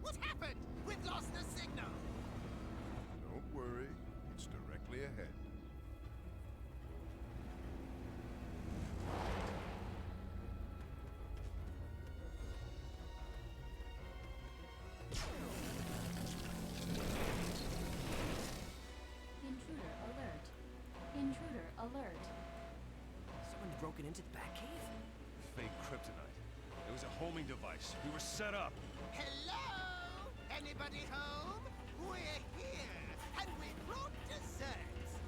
What happened? We've lost the signal! Don't worry. It's directly ahead. Intruder alert. Intruder alert. Someone's broken into the Batcave? Fake kryptonite. It was a homing device. We were set up. Hello? Anybody home? We're here, and we brought desserts.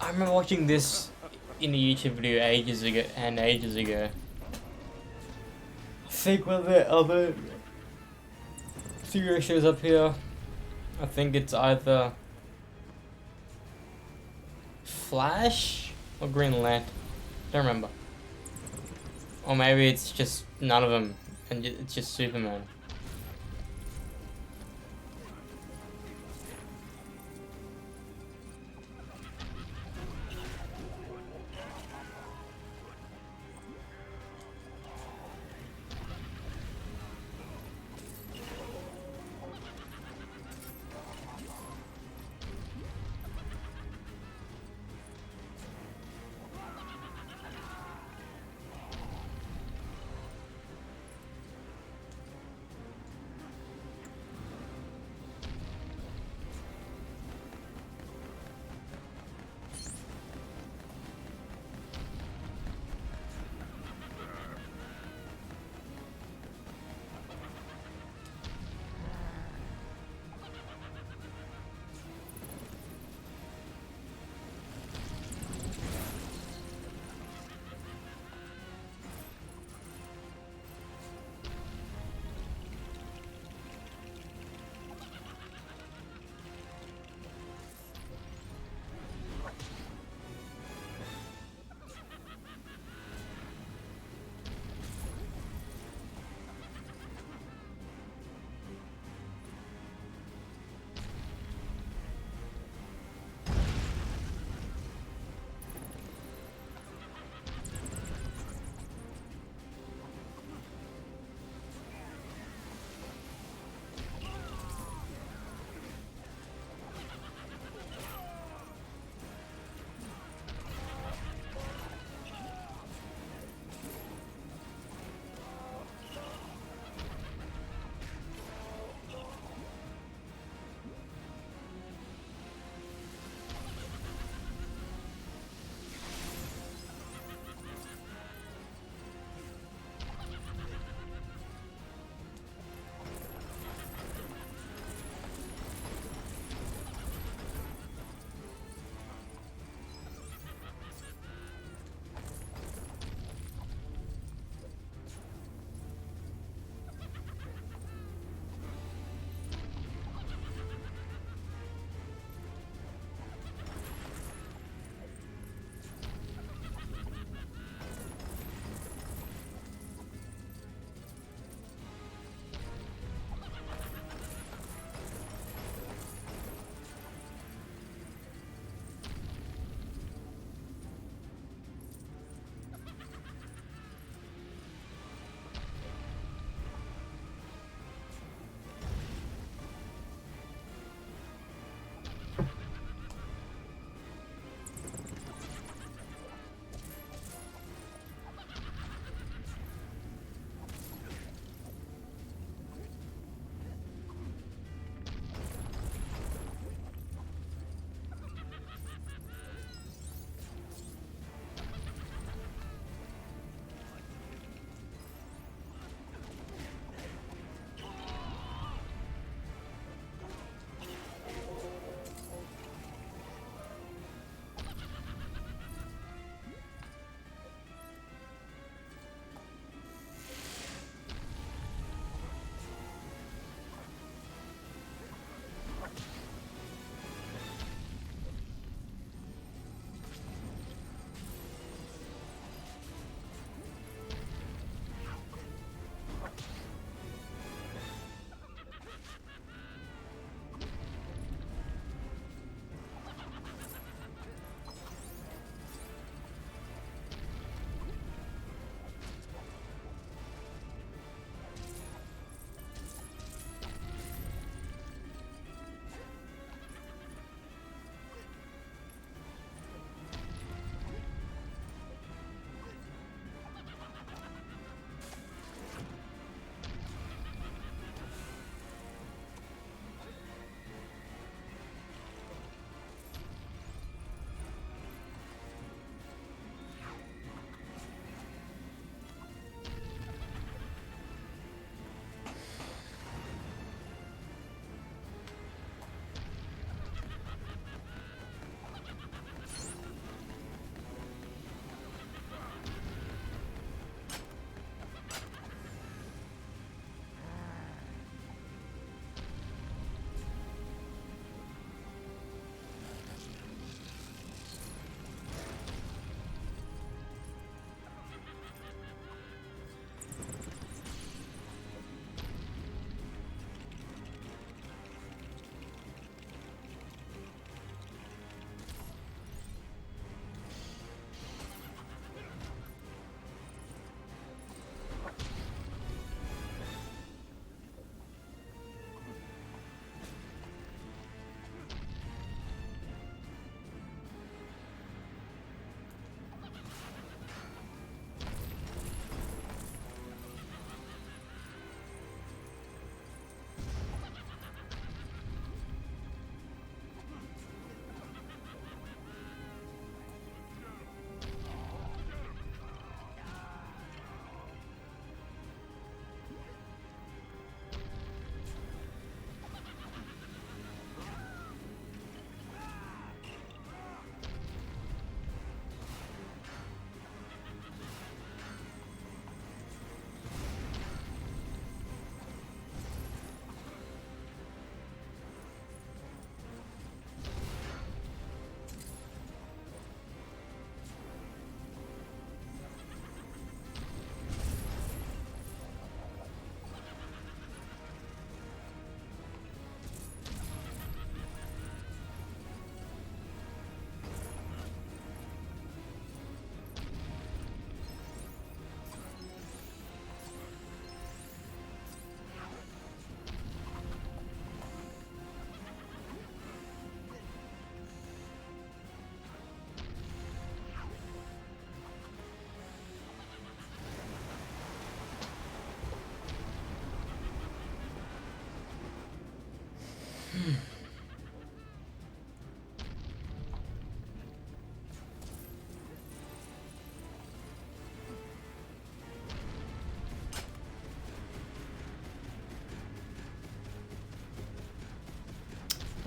I remember watching this in a YouTube video ages ago. I think one of the other studio shows up here. I think it's either Flash or Green Lantern. Don't remember. Or maybe it's just none of them, and it's just Superman.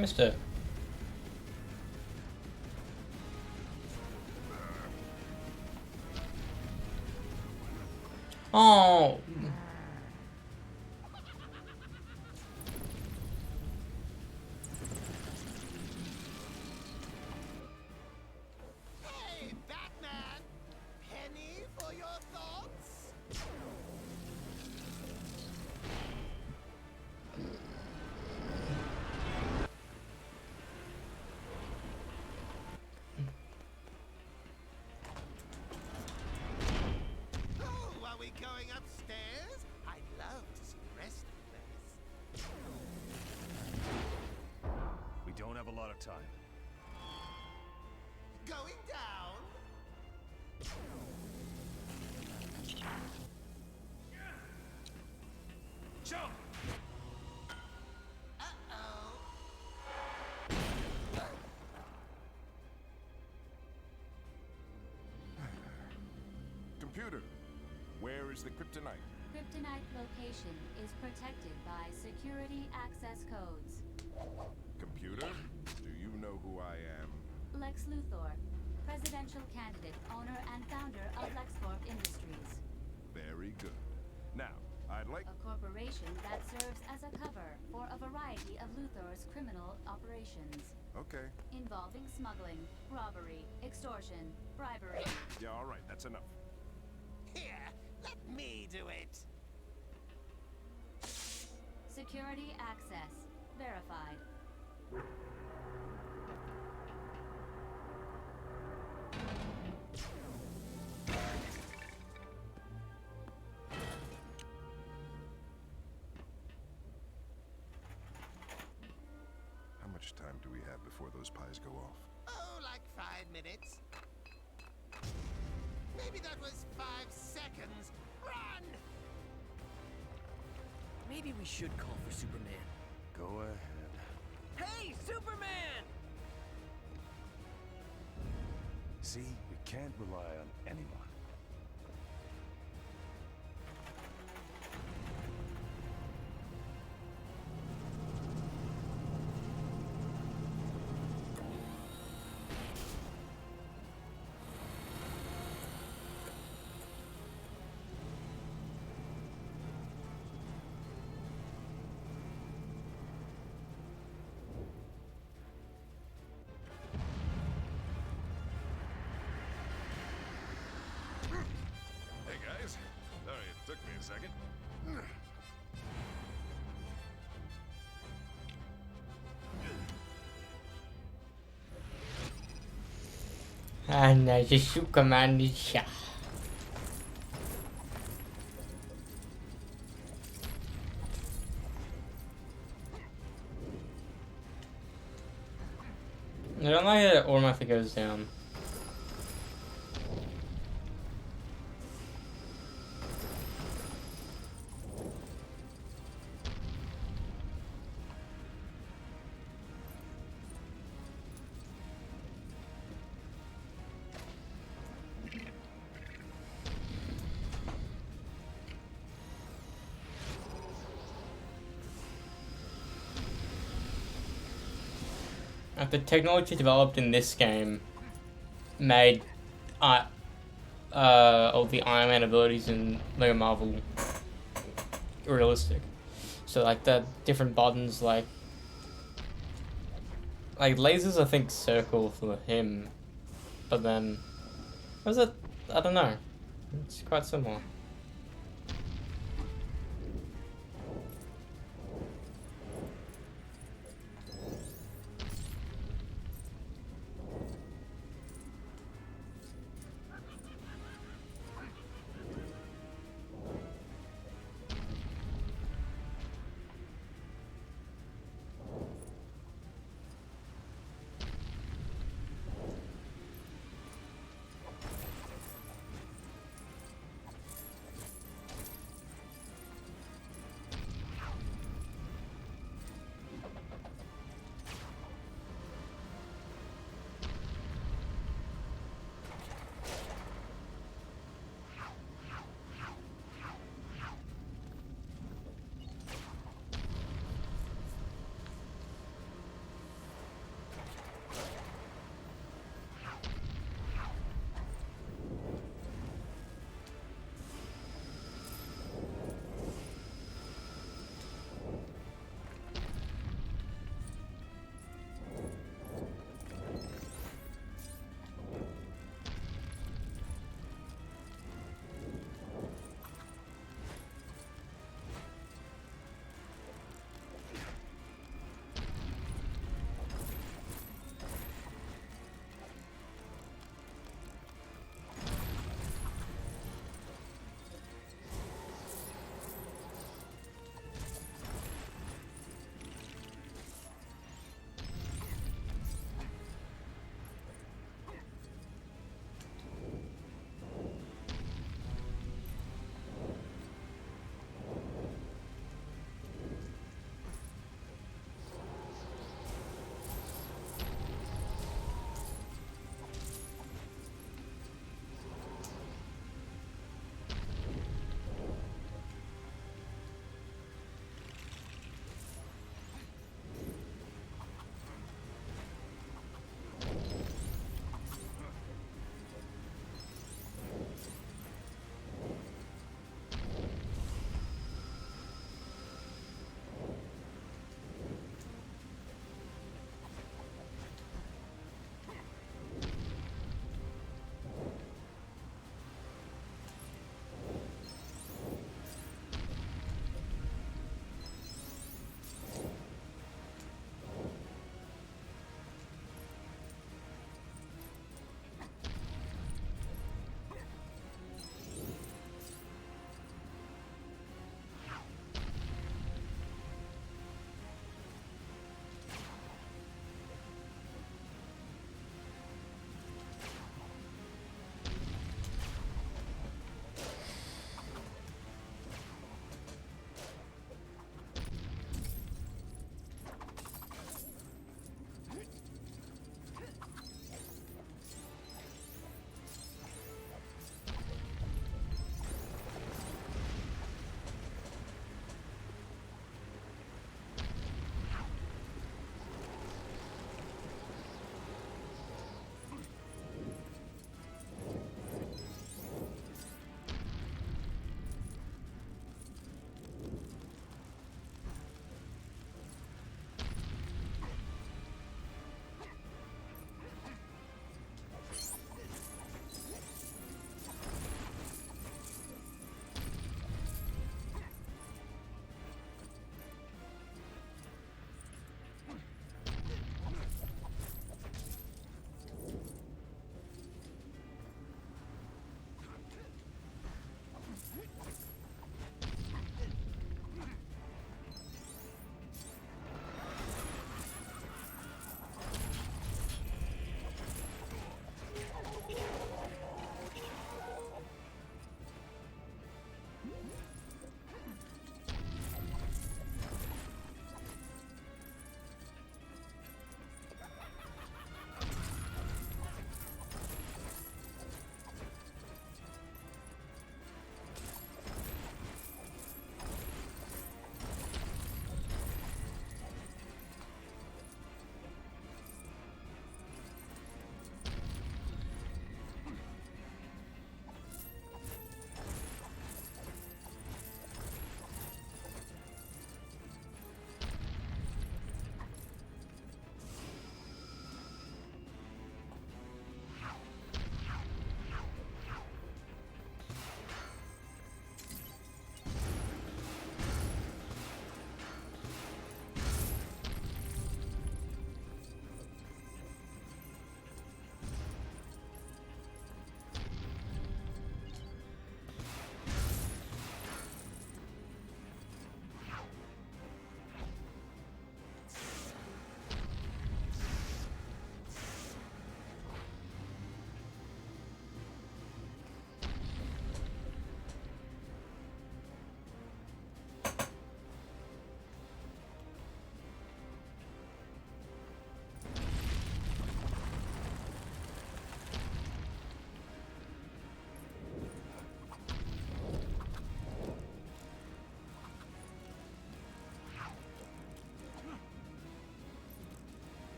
missed it. Oh. Hey, Batman! Penny for your thoughts? Oh, are we going upstairs? I'd love to see the rest of the place. We don't have a lot of time. Going down? Jump! Uh-oh. Computer, where is the kryptonite? Kryptonite location is protected by security access codes. Computer, do you know who I am? Lex Luthor, presidential candidate, owner and founder of LexCorp Industries, Very good. Now, I'd like... a corporation that serves as a cover for a variety of Luthor's criminal operations, Okay. involving smuggling, robbery, extortion, bribery. Yeah, all right, that's enough. Here, let me do it. Security access verified. How much time do we have before those pies go off? Oh, like 5 minutes. Maybe that was 5 seconds. Run! Maybe we should call for Superman. Go ahead. Hey, Superman! See, we can't rely on anyone. Hey, guys. Sorry it took me a second. And just Superman is shot. I don't like it automatically goes down. The technology developed in this game made all the Iron Man abilities in Lego Marvel realistic. So like the different buttons, like lasers, I think circle for him, but then was it? I don't know. It's quite similar.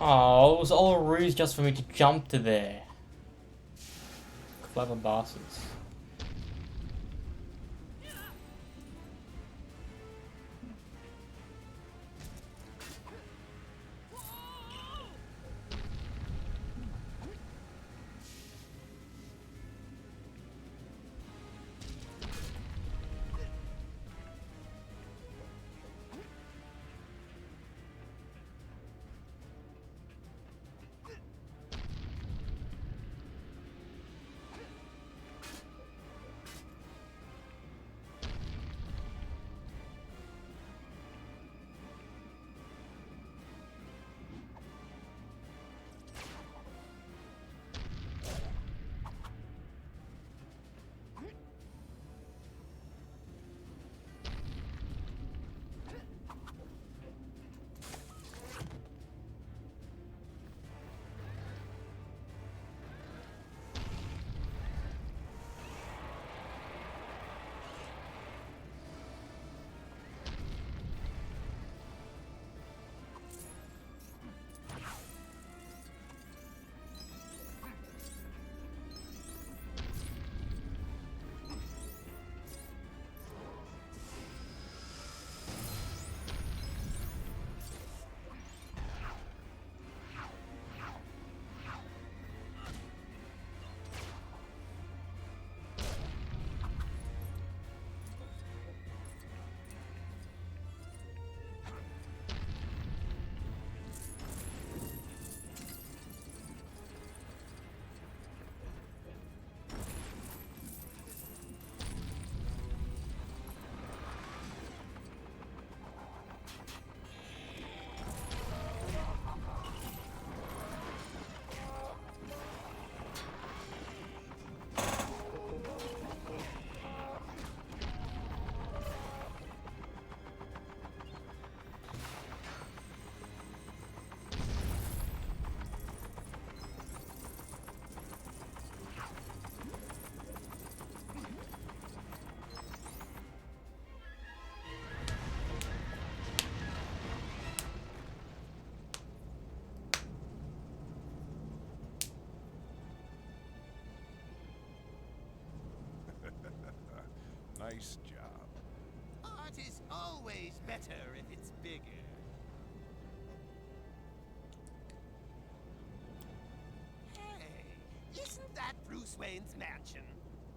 Oh, it was all a ruse just for me to jump to there. Clever bastards. Nice job. Art is always better if it's bigger. Hey, isn't that Bruce Wayne's mansion?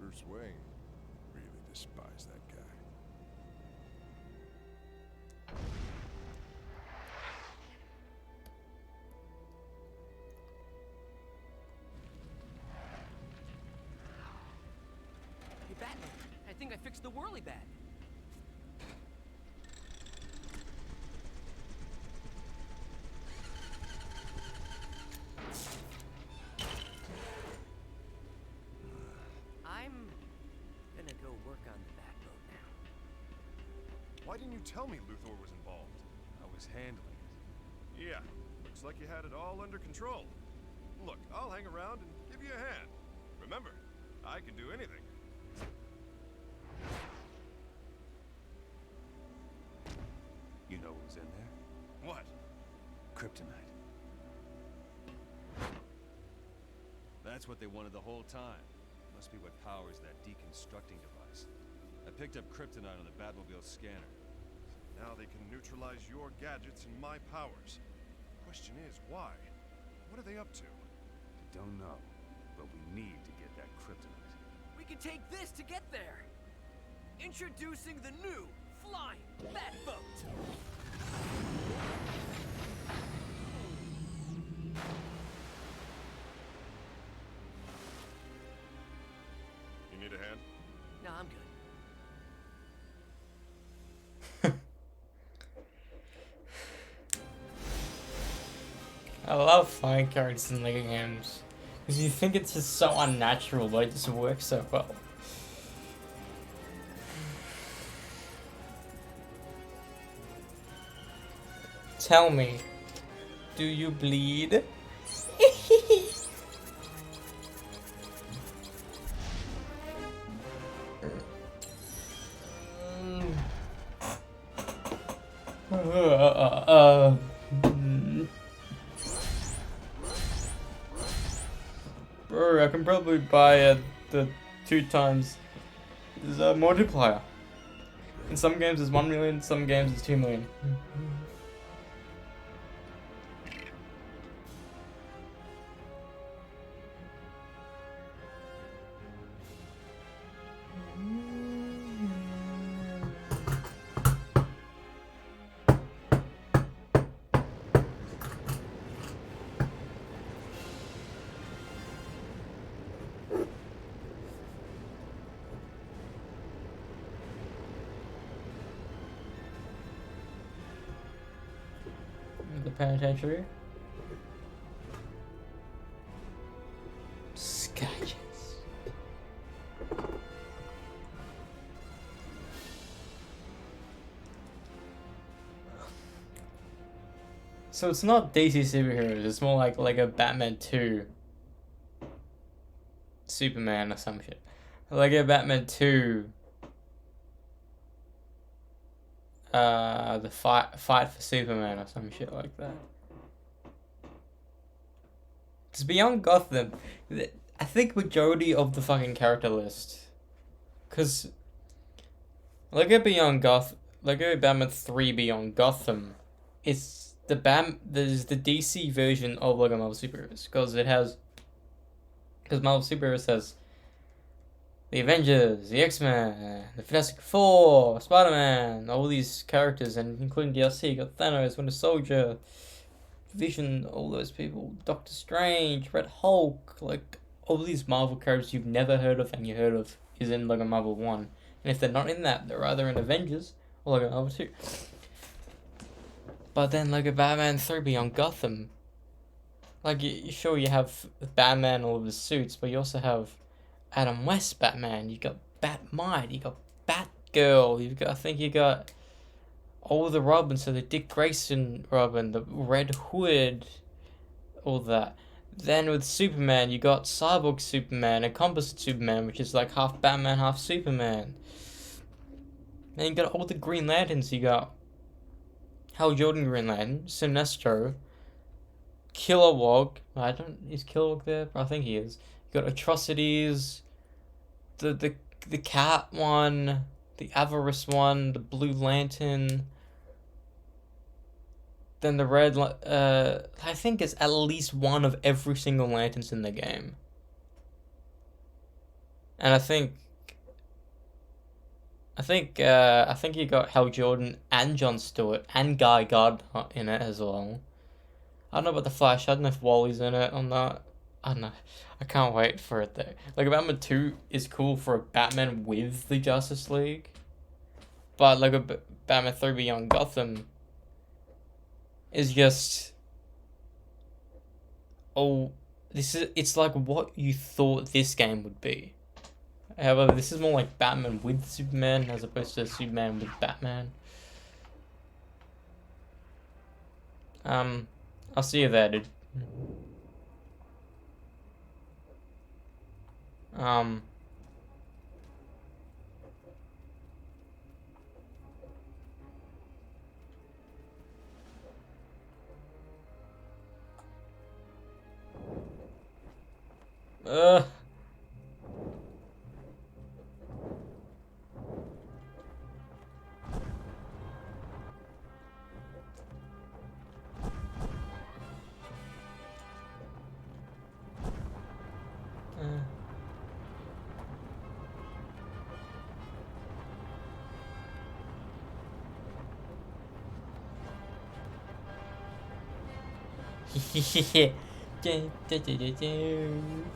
Bruce Wayne. Really despise that guy. Hey, Batman, I think I fixed the whirly bat. I'm gonna go work on the Batboat now. Why didn't you tell me Luthor was involved? I was handling it. Yeah, looks like you had it all under control. Look, I'll hang around and give you a hand. Remember, I can do anything. You know what was in there? What? Kryptonite. That's what they wanted the whole time. Must be what powers that deconstructing device. I picked up kryptonite on the Batmobile scanner. Now they can neutralize your gadgets and my powers. Question is, why? What are they up to? Don't know, but we need to get that kryptonite. We can take this to get there. Introducing the new flying Batboat. You need a hand? No, I'm good. I love flying characters in Lego games. Because you think it's just so unnatural, but it just works so well. Tell me, do you bleed? probably buy the 2 times the multiplier. In some games it's 1 million, some games it's 2 million. The penitentiary. Sketches. So it's not DC superheroes, it's more like Lego Batman 2 Superman or some shit. Lego Batman 2 the fight for Superman or some shit like that. It's Beyond Gotham. I think majority of the fucking character list, cause Lego Batman 3 Beyond Gotham, there's the DC version of Lego Marvel Superheroes, because Marvel Superheroes has the Avengers, the X-Men, the Fantastic Four, Spider-Man, all these characters, and including DLC, you got Thanos, Winter Soldier, Vision, all those people, Doctor Strange, Red Hulk, like, all these Marvel characters you've never heard of and you heard of is in Lego Marvel 1. And if they're not in that, they're either in Avengers or Lego Marvel 2. But then Lego Batman 3 Beyond Gotham, like, sure you have Batman, all of his suits, but you also have Adam West Batman, you got Batmite, you got Batgirl, you got all the Robins, so the Dick Grayson Robin, the Red Hood, all that. Then with Superman, you got Cyborg Superman and Composite Superman, which is like half Batman, half Superman. Then you got all the Green Lanterns, you got Hal Jordan Green Lantern, Sinestro, Kilowog, is Kilowog there? I think he is. You got Atrocities, the Cat one, the Avarice one, the Blue Lantern, then the Red, I think it's at least one of every single Lanterns in the game. And I think you got Hal Jordan and Jon Stewart and Guy Gardner in it as well. I don't know about the Flash, I don't know if Wally's in it or not. I don't know. I can't wait for it though. Like, Batman 2 is cool for a Batman with the Justice League. But like Batman 3 Beyond Gotham is just, it's like what you thought this game would be. However, this is more like Batman with Superman as opposed to Superman with Batman. I'll see you there, dude.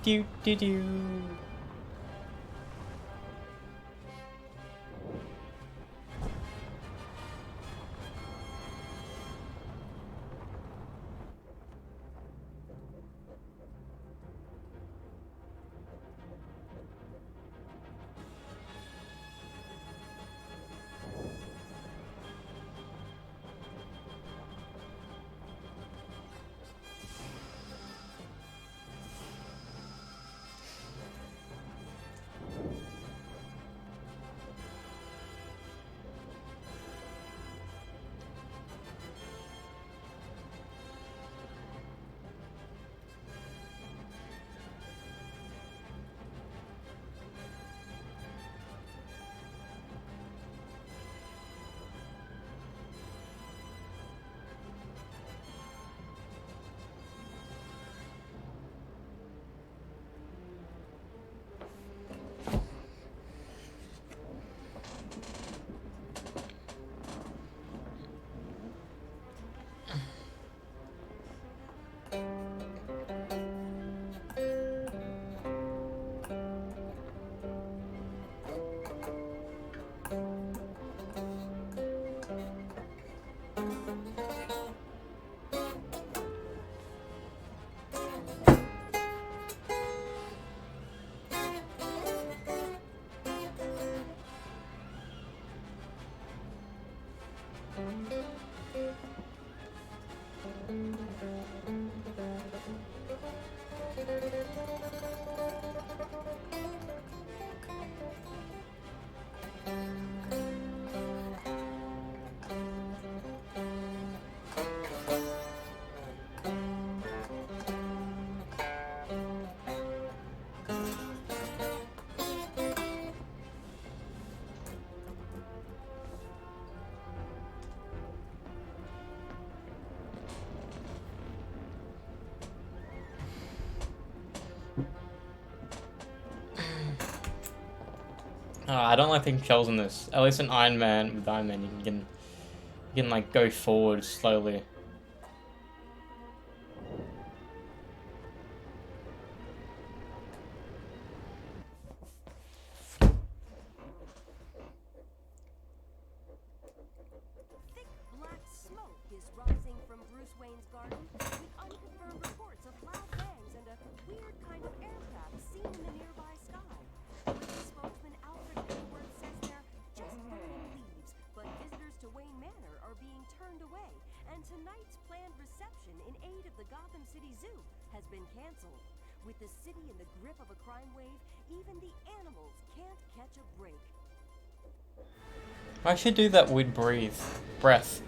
Do. I don't like the controls in this. At least in Iron Man, with Iron Man, you can like go forward slowly. Thick black smoke is rising from Bruce Wayne's garden, with unconfirmed reports of loud bangs and a weird kind of aircraft seen in the nearby sky. Wayne spokesman Alfred Pennyworth says they're just burning leaves, but visitors to Wayne Manor are being turned away, and tonight's planned reception in aid of the Gotham City Zoo has been canceled. With the city in the grip of a crime wave, even the animals can't catch a break. I should do that with breath.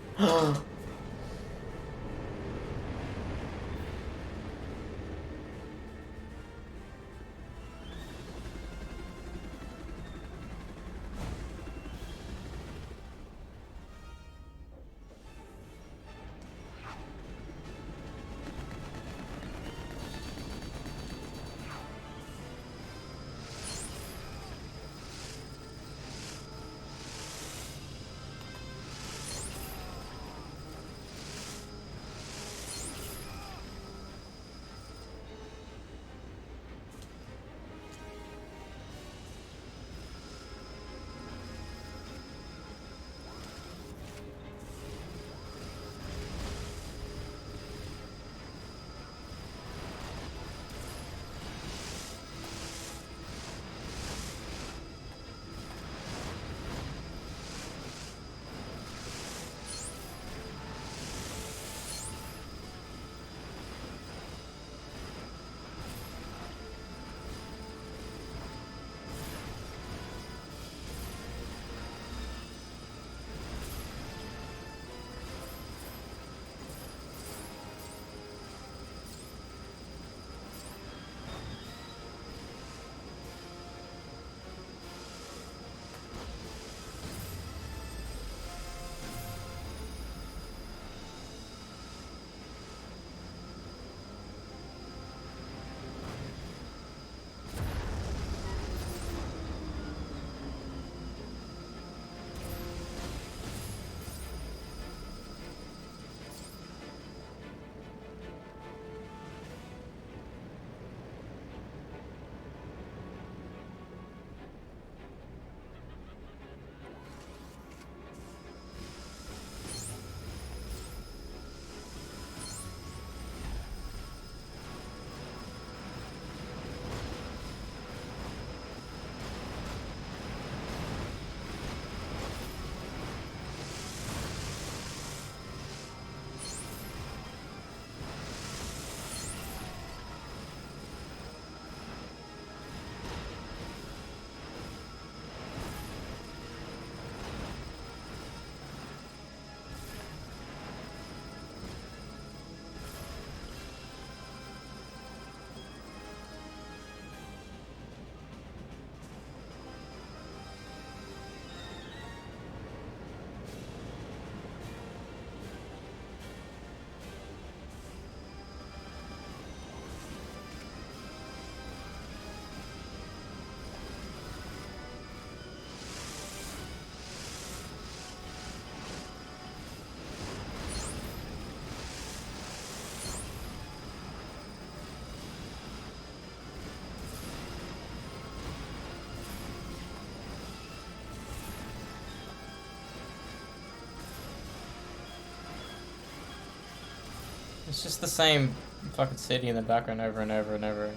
It's just the same fucking city in the background over and over and over.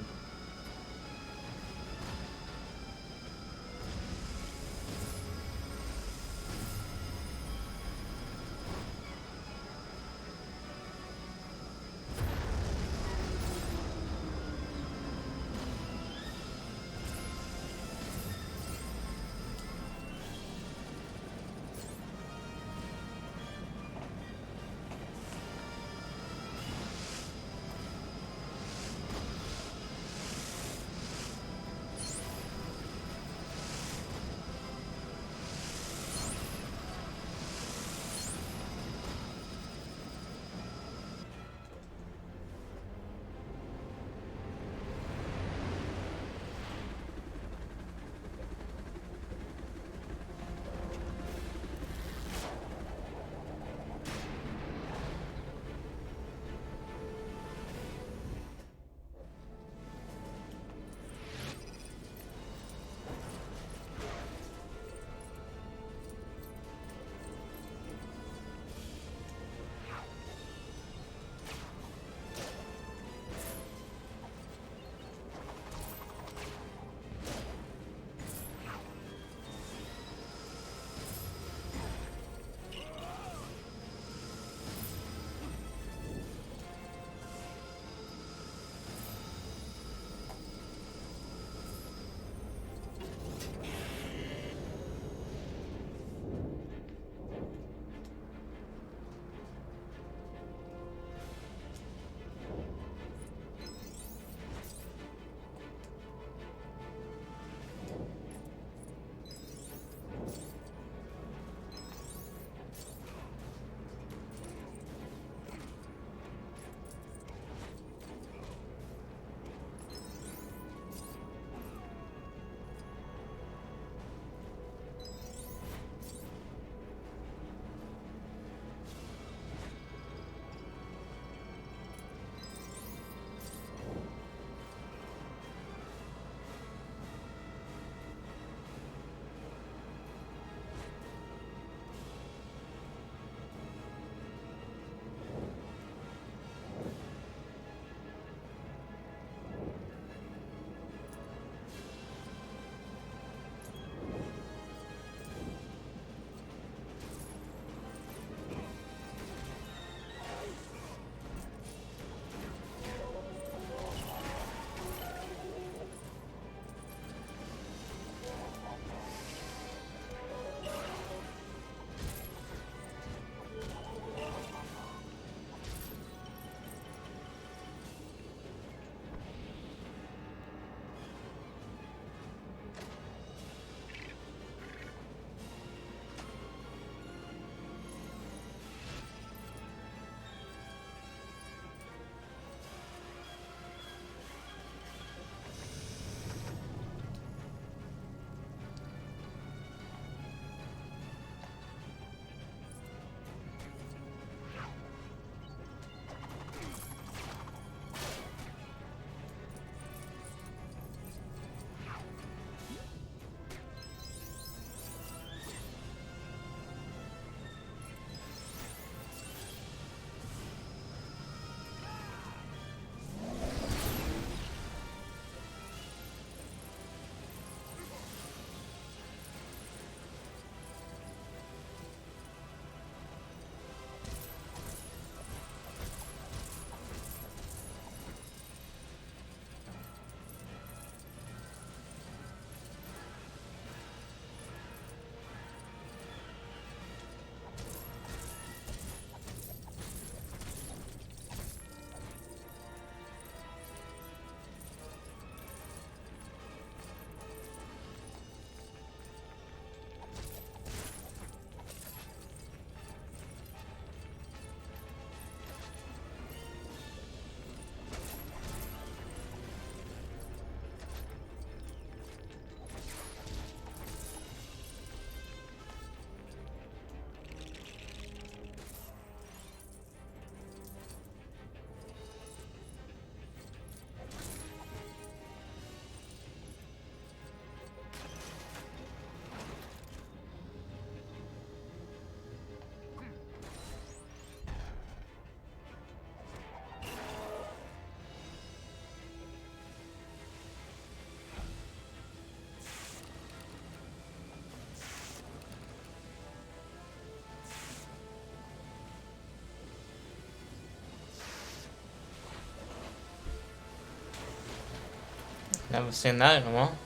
Never seen that in a while.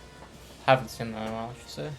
Haven't seen that in a while, I should say.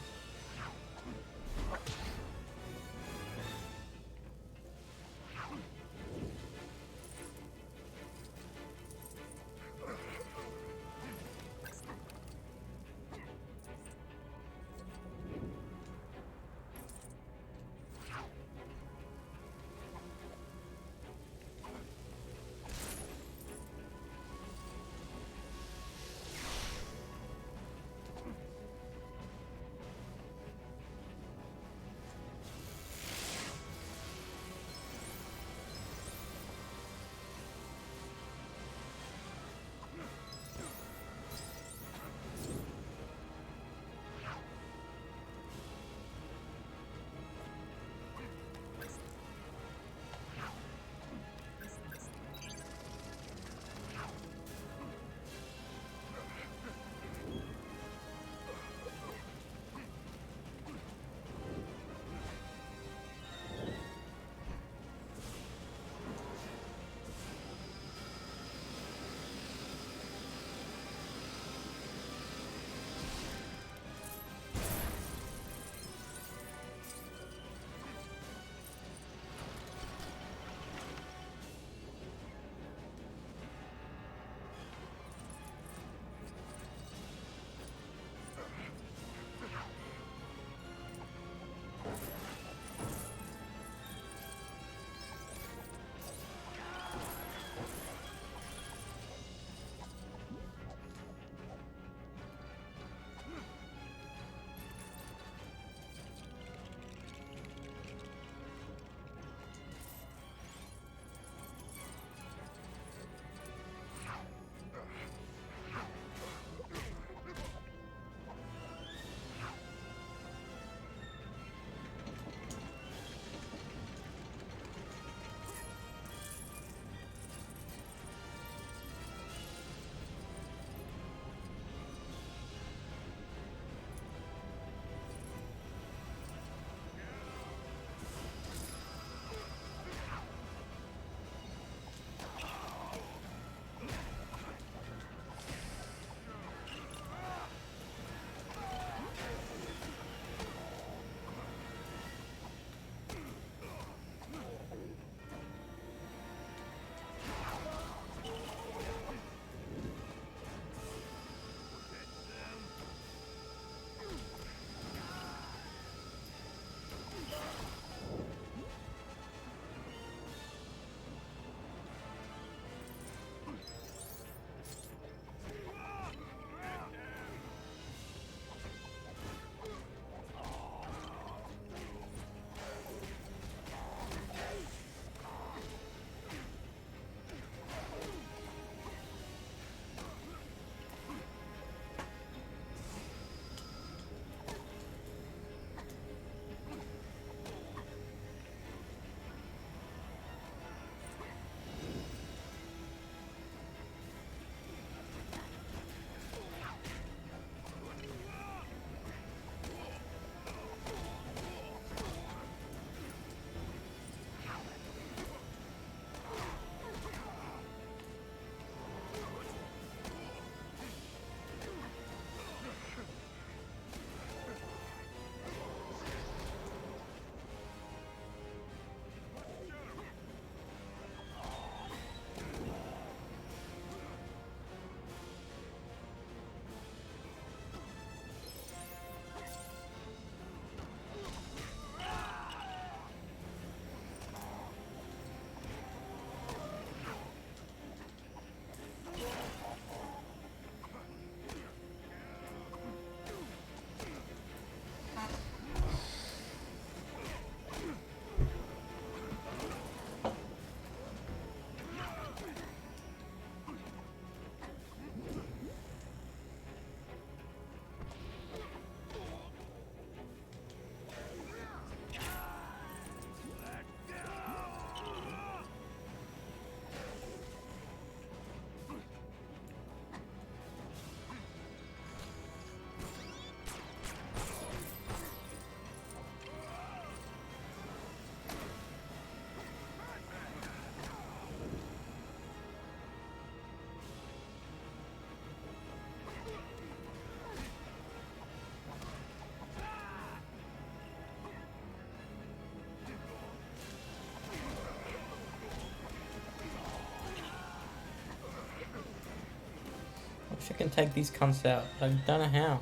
I can take these cunts out. I don't know how.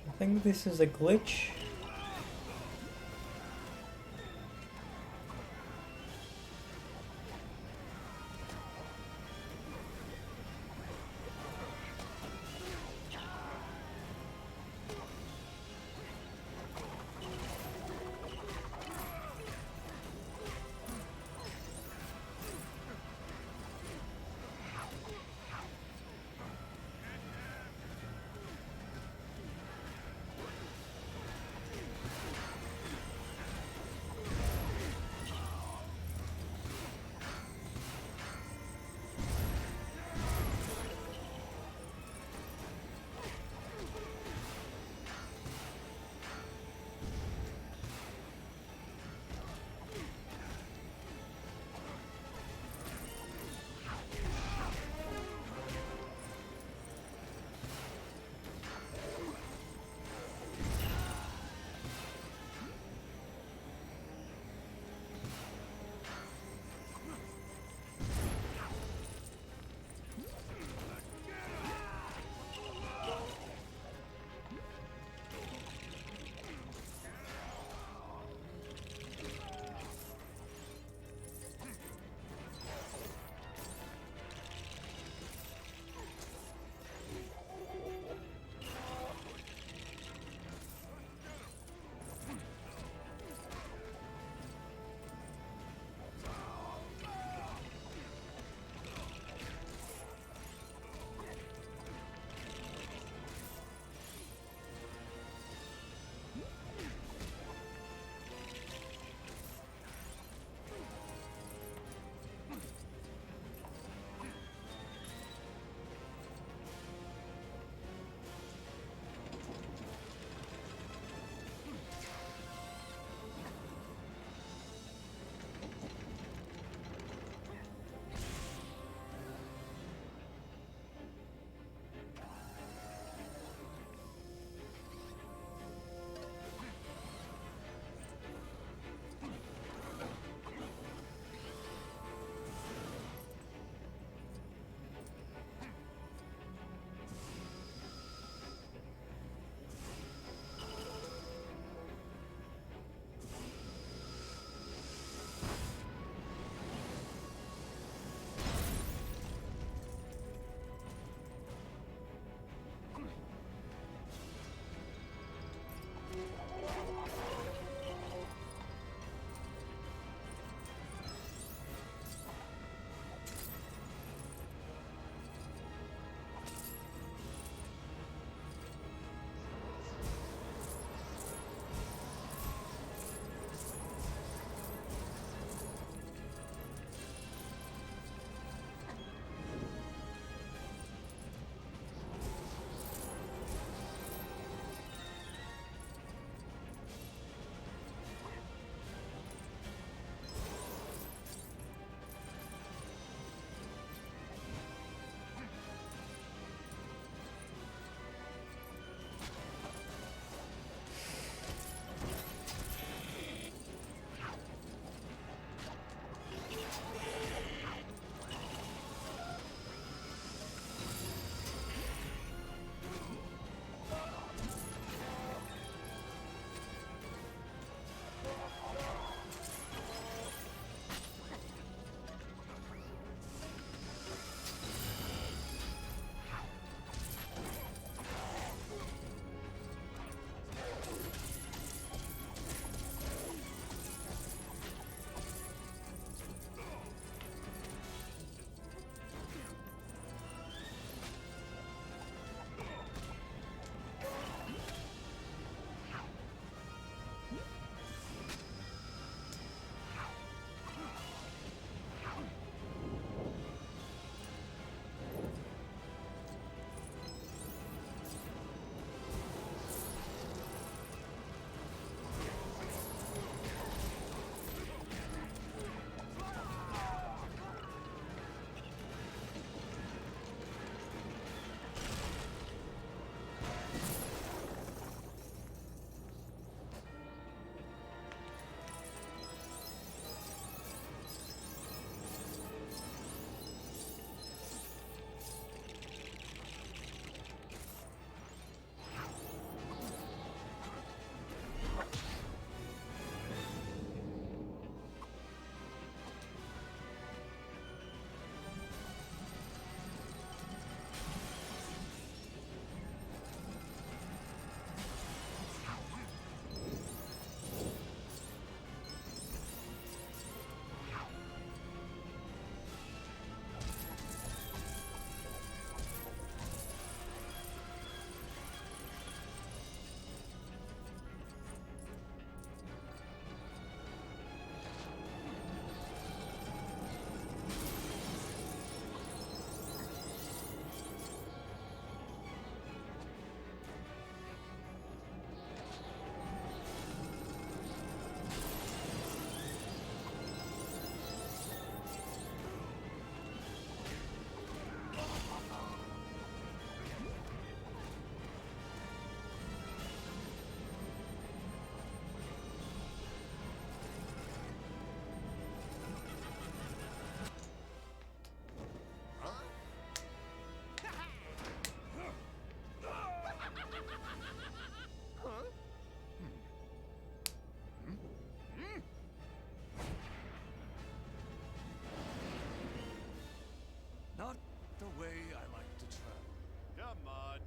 I think this is a glitch.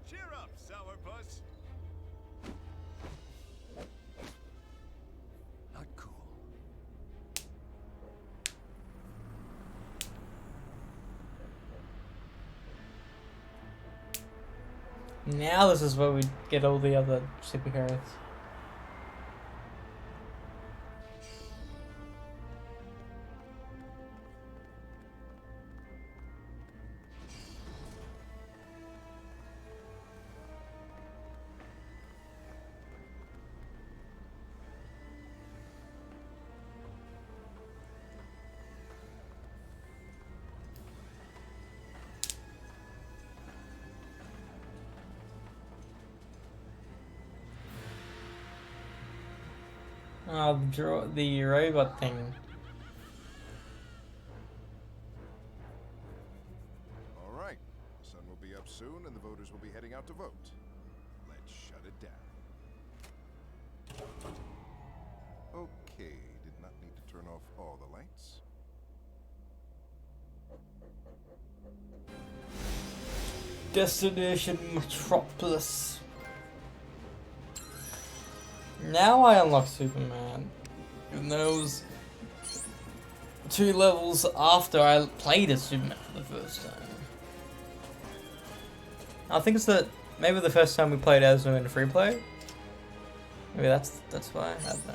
Cheer up, sourpuss. Not cool. Now this is where we get all the other superheroes. Oh, the robot thing. All right. The sun will be up soon, and the voters will be heading out to vote. Let's shut it down. Okay, did not need to turn off all the lights. Destination Metropolis. Now I unlock Superman. And those 2 levels after I played as Superman for the first time. I think it's maybe the first time we played as him in free play. Maybe that's why. I don't know.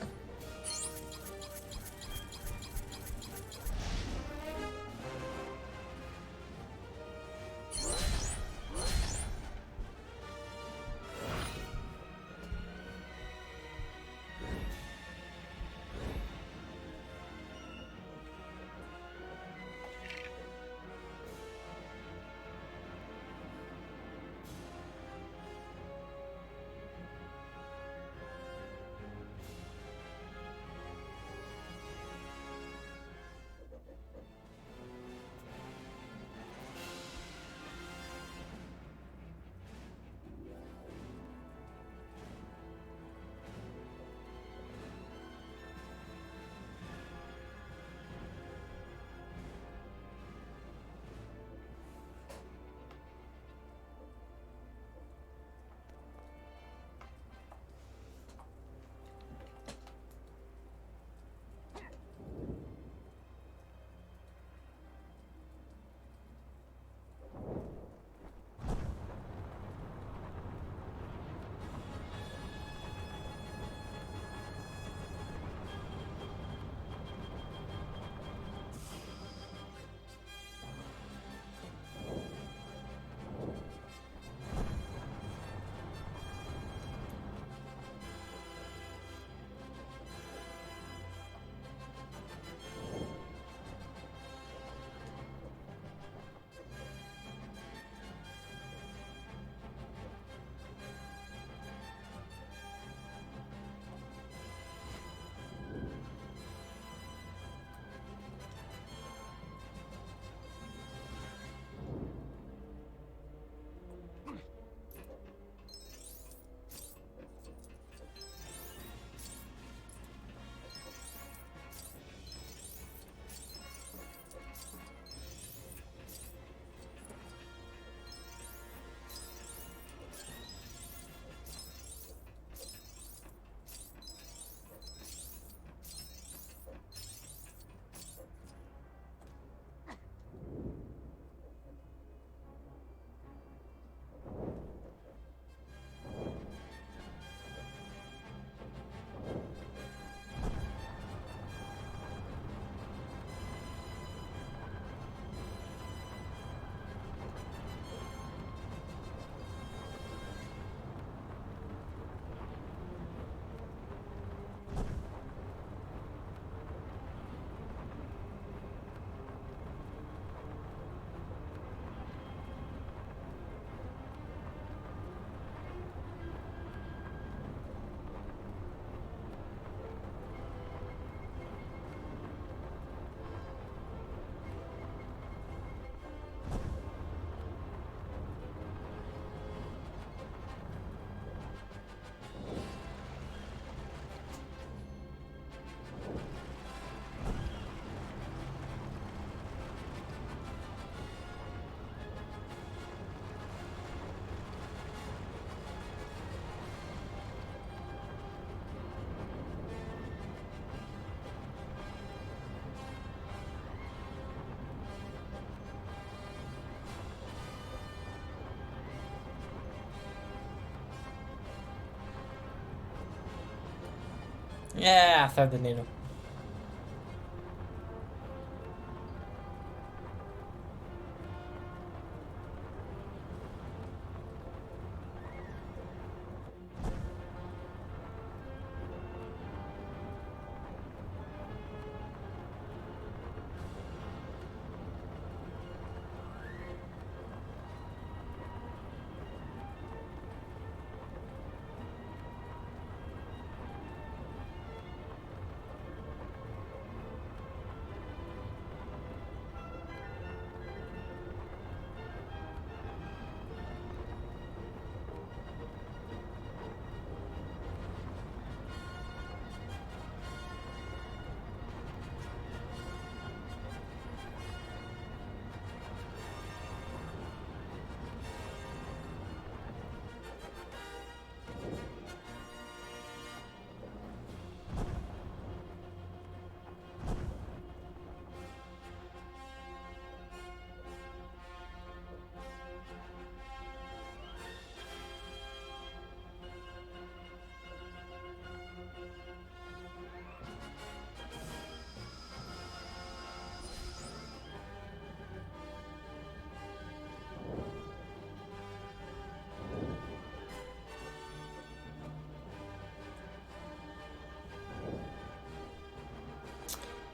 Yeah, thread the needle.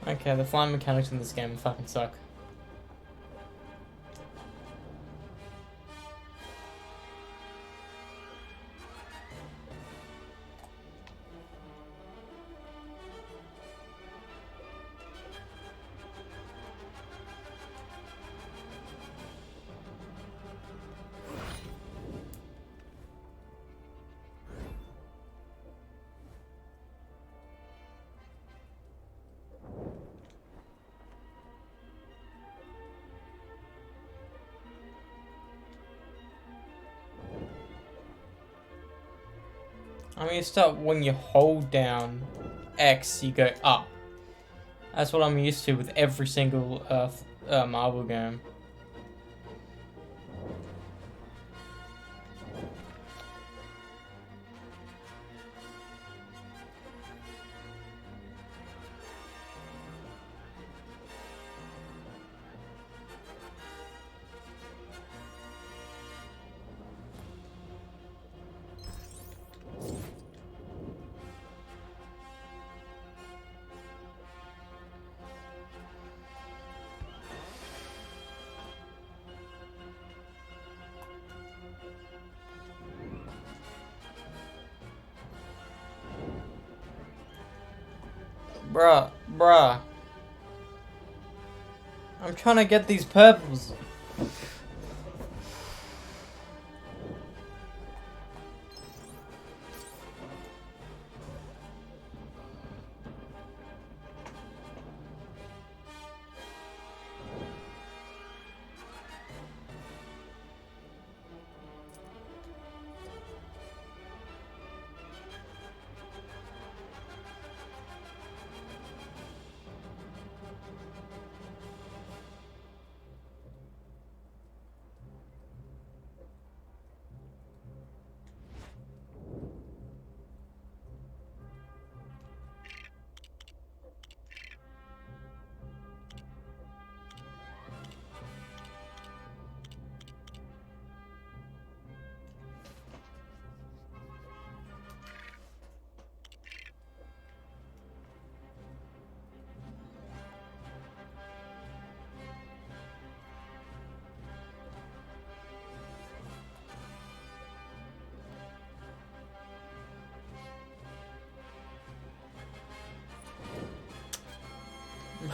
Okay, the flying mechanics in this game fucking suck. I mean, it's not when you hold down X, you go up. That's what I'm used to with every single Marvel game. Bruh. I'm trying to get these purples.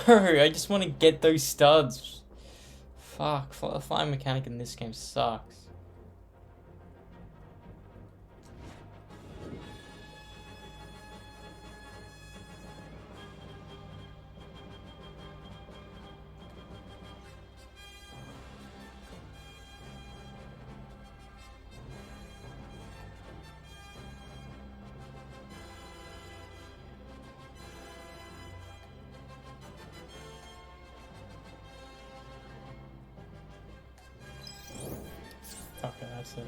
Bro, I just want to get those studs. Fuck, flying mechanic in this game sucks. Okay, that's it.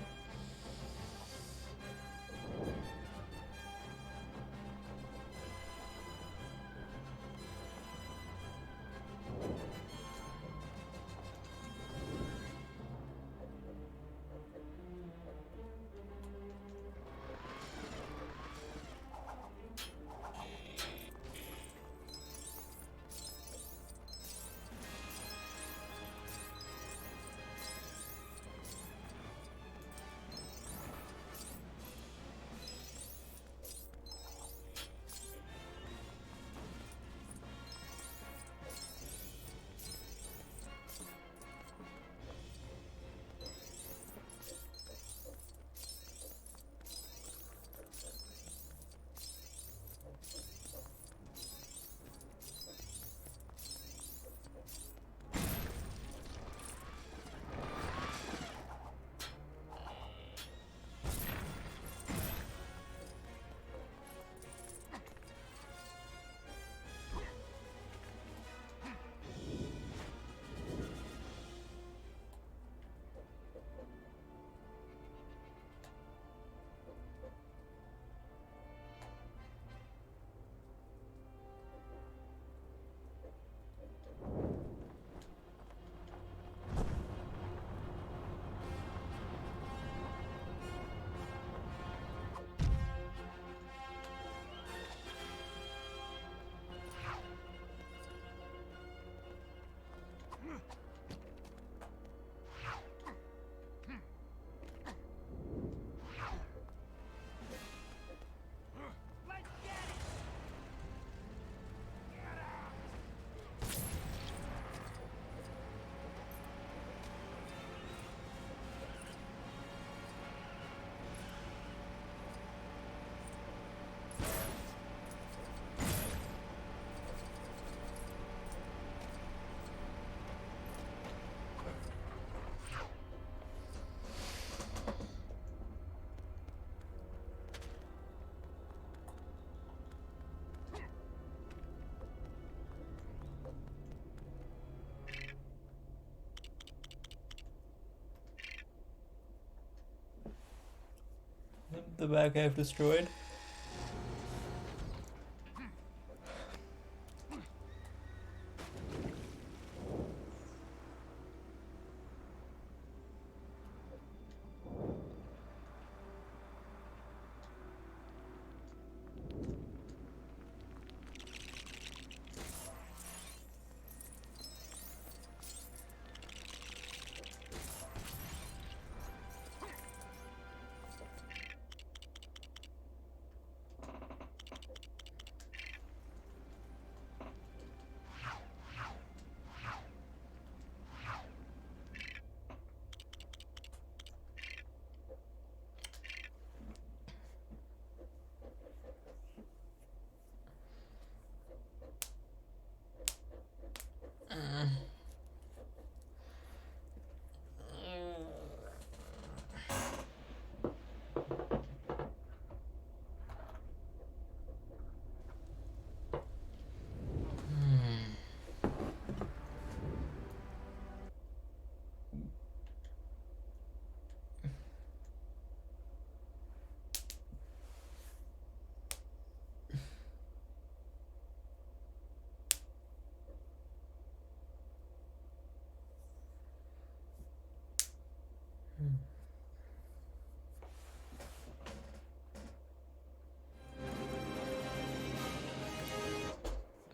The Batcave destroyed.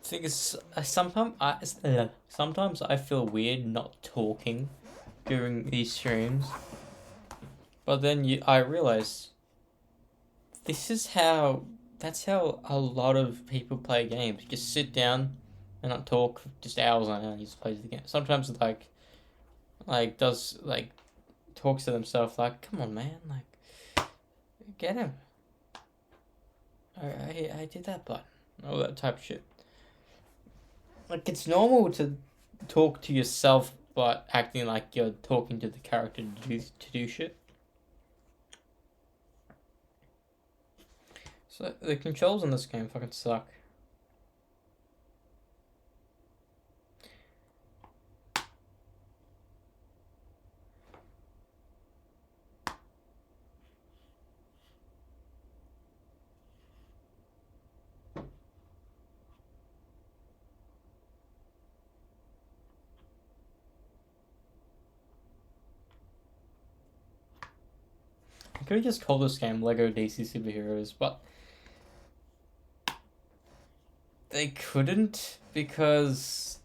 Thing is, sometimes I feel weird not talking during these streams, but then I realize that's how a lot of people play games. You just sit down and not talk for just hours on end. You just play the game. Sometimes talks to themselves like, "Come on, man, like, get him. I did that button." All that type of shit. Like, it's normal to talk to yourself, but acting like you're talking to the character to do shit. So, the controls in this game fucking suck. I could have just called this game Lego DC Superheroes, but they couldn't because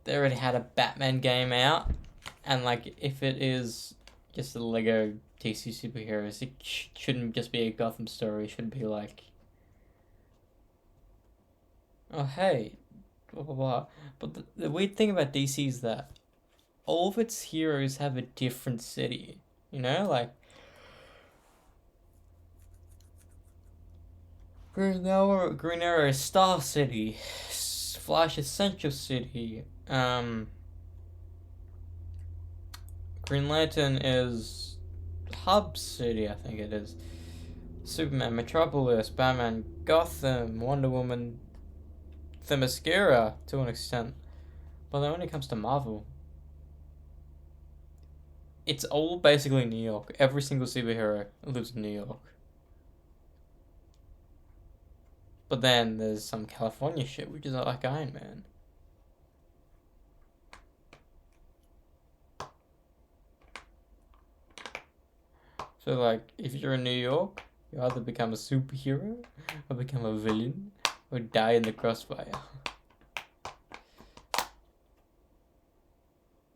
they already had a Batman game out, and like if it is just a Lego DC Superheroes, it shouldn't just be a Gotham story. It should be like, oh hey, blah blah blah. But the weird thing about DC is that all of its heroes have a different city. You know, like Green Arrow is Star City, Flash is Central City, Green Lantern is Hub City, I think it is. Superman, Metropolis, Batman, Gotham, Wonder Woman, Themyscira to an extent. But then when it comes to Marvel, it's all basically New York. Every single superhero lives in New York. But then there's some California shit, which is like Iron Man. So like, if you're in New York, you either become a superhero, or become a villain, or die in the crossfire.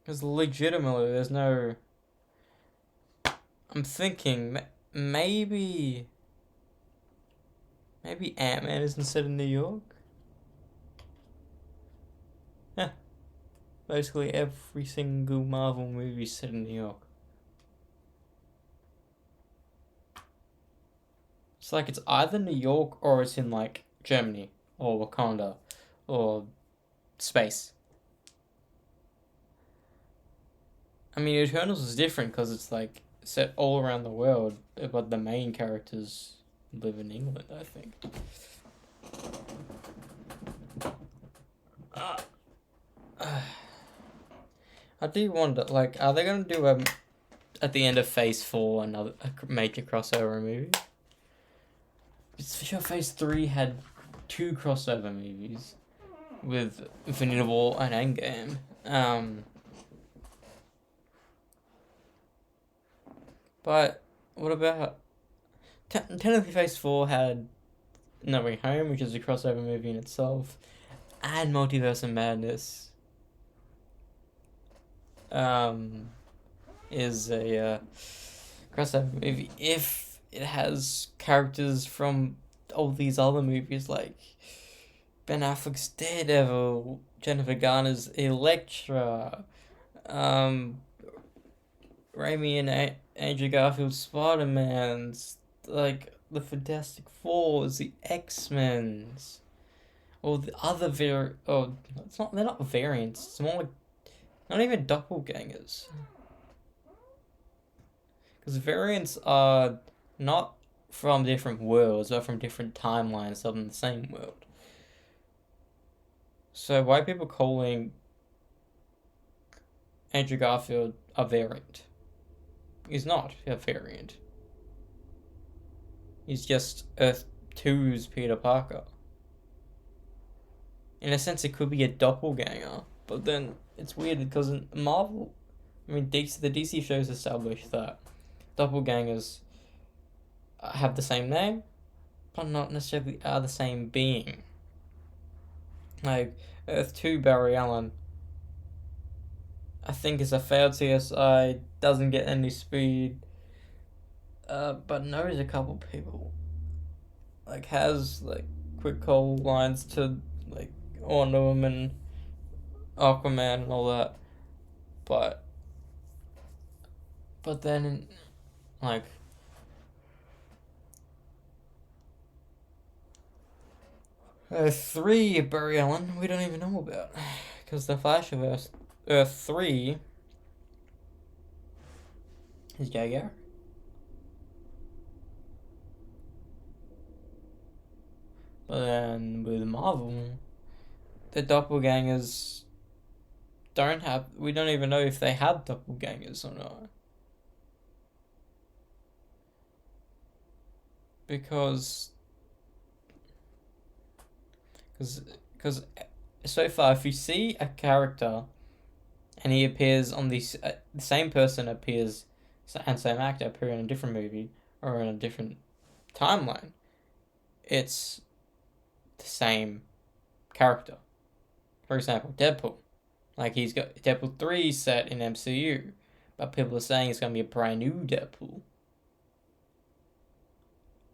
Because legitimately, there's no... I'm thinking, maybe Ant-Man isn't set in New York? Yeah. Basically every single Marvel movie is set in New York. It's like it's either New York or it's in like Germany or Wakanda or space. I mean, Eternals is different because it's like set all around the world, but the main characters live in England, I think. I do wonder, like, are they gonna do a at the end of Phase 4, another major crossover movie. It's for sure Phase 3 had 2 crossover movies with Infinity War and Endgame. But what about technically Phase 4 had No Way Home, which is a crossover movie in itself, and Multiverse of Madness is a crossover movie if it has characters from all these other movies like Ben Affleck's Daredevil, Jennifer Garner's Elektra, Raimi and Andrew Garfield's Spider-Man's, like the Fantastic Fours, the X-Men's, or the other they're not variants, it's more like not even doppelgangers. Because variants are not from different worlds, but from different timelines of the same world. So why are people calling Andrew Garfield a variant? He's not a variant. He's just Earth 2's Peter Parker. In a sense, it could be a doppelganger, but then it's weird because in Marvel, the DC shows established that doppelgangers have the same name, but not necessarily are the same being. Like, Earth 2 Barry Allen, I think is a failed CSI, doesn't get any speed, but knows a couple people. Like, has, like, quick call lines to, like, Wonder Woman, Aquaman, and all that. But then, like, Earth 3 Barry Allen, we don't even know about. Because the Flash of Earth 3 is Jay Garrick. But then with Marvel, the doppelgangers we don't even know if they have doppelgangers or not. Because so far, if you see a character and he appears on the same person appears and same actor appear in a different movie or in a different timeline, it's the same character. For example, Deadpool. Like, he's got Deadpool 3 set in MCU, but people are saying it's going to be a brand new Deadpool.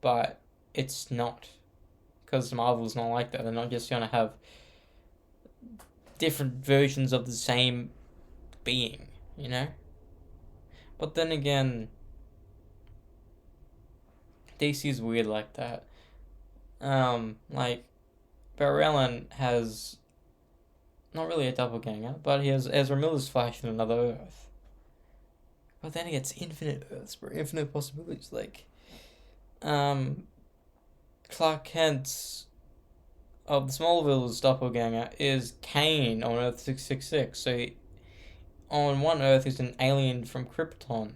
But it's not. Because Marvel's not like that. They're not just going to have different versions of the same being, you know? But then again, DC's weird like that. Like, Barry Allen has not really a doppelganger, but he has Ezra Miller's Flash in another Earth. But then he gets infinite Earths, bro, infinite possibilities. Like, Clark Kent of the Smallville's doppelganger is Kane on Earth 666. So on one Earth he's an alien from Krypton.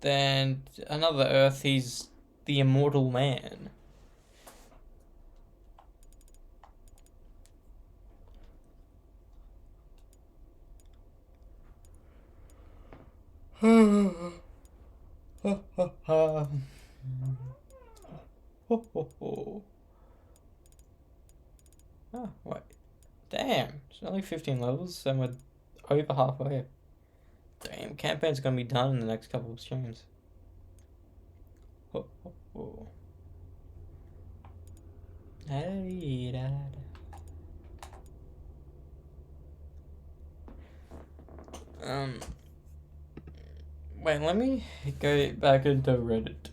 Then another Earth he's the Immortal Man. Oh, wait. Damn, it's only 15 levels and we're over halfway. Damn, campaign's gonna be done in the next couple of streams. Wait, let me go back into Reddit.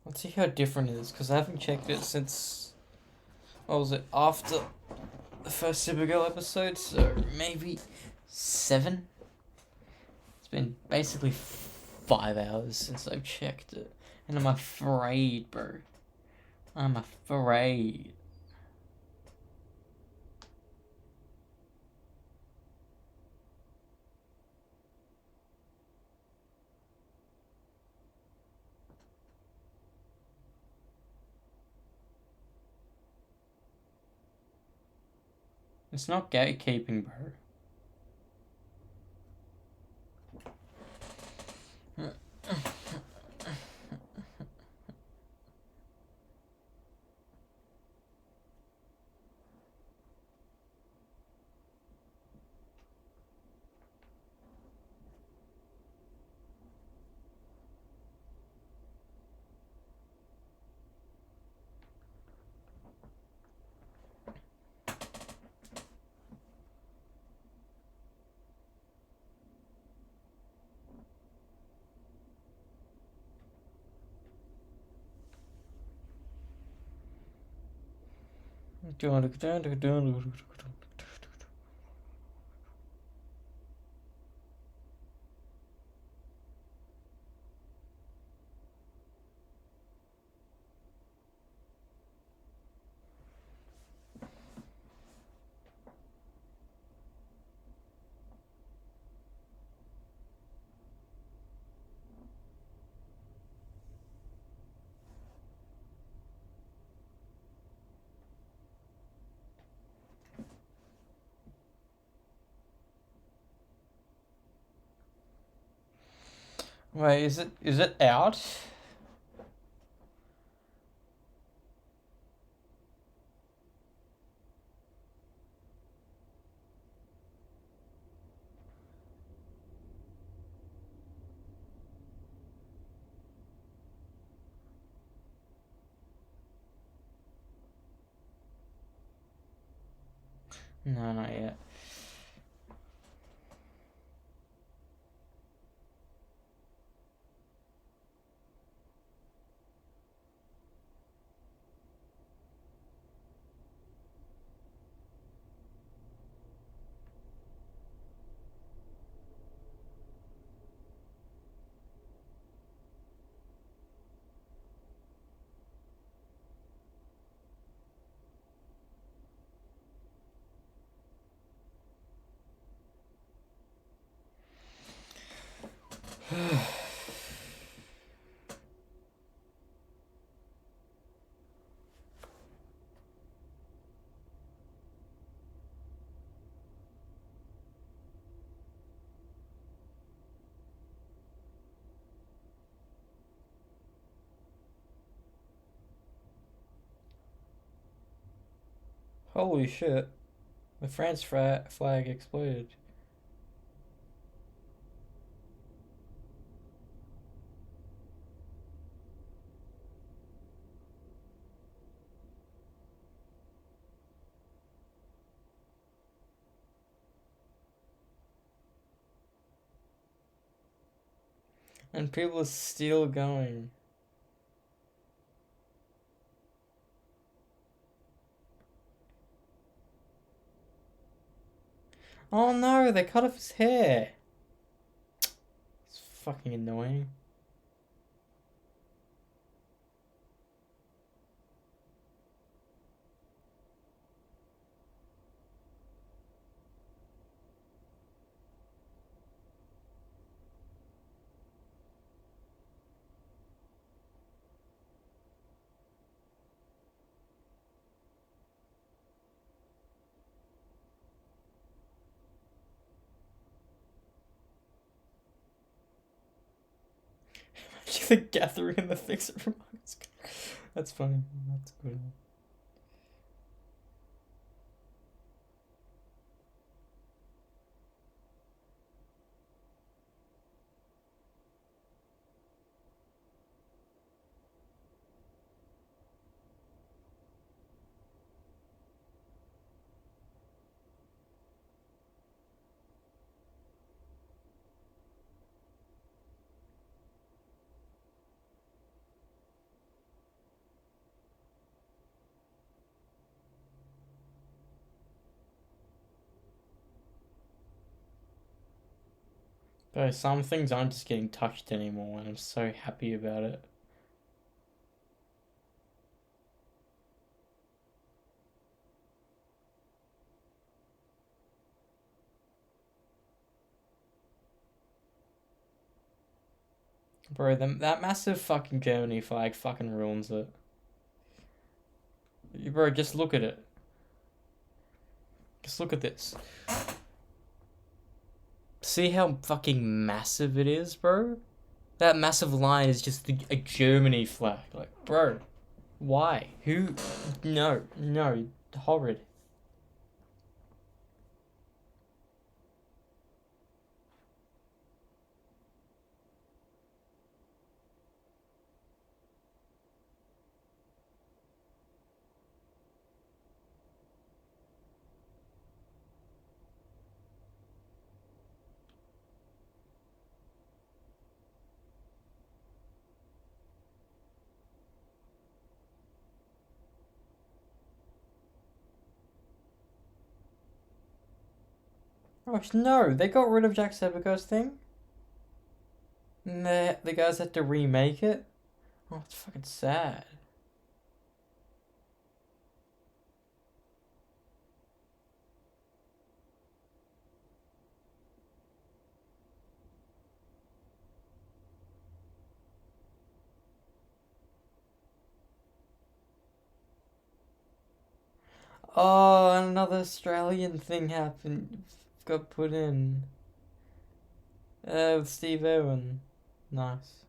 Let's see how different it is, because I haven't checked it since, what was it, after the first Supergirl episode, so maybe 7? It's been basically 5 hours since I've checked it, and I'm afraid, bro. I'm afraid. It's not gatekeeping, bro. Wait, is it out? No, not yet. Holy shit. The France flag exploded. And people are still going. Oh no, they cut off his hair. It's fucking annoying. The gathering in the fixer room. That's funny. That's good. Bro, some things aren't just getting touched anymore, and I'm so happy about it. Bro, that massive fucking Germany flag fucking ruins it. Bro, just look at it. Just look at this. See how fucking massive it is, bro? That massive line is just a Germany flag. Like, bro, why? Who? No, no, horrid. Gosh, no, they got rid of Jacksepticeye's thing. And the guys had to remake it. Oh, it's fucking sad. Oh, another Australian thing happened. Got put in. With Steve Irwin. Nice.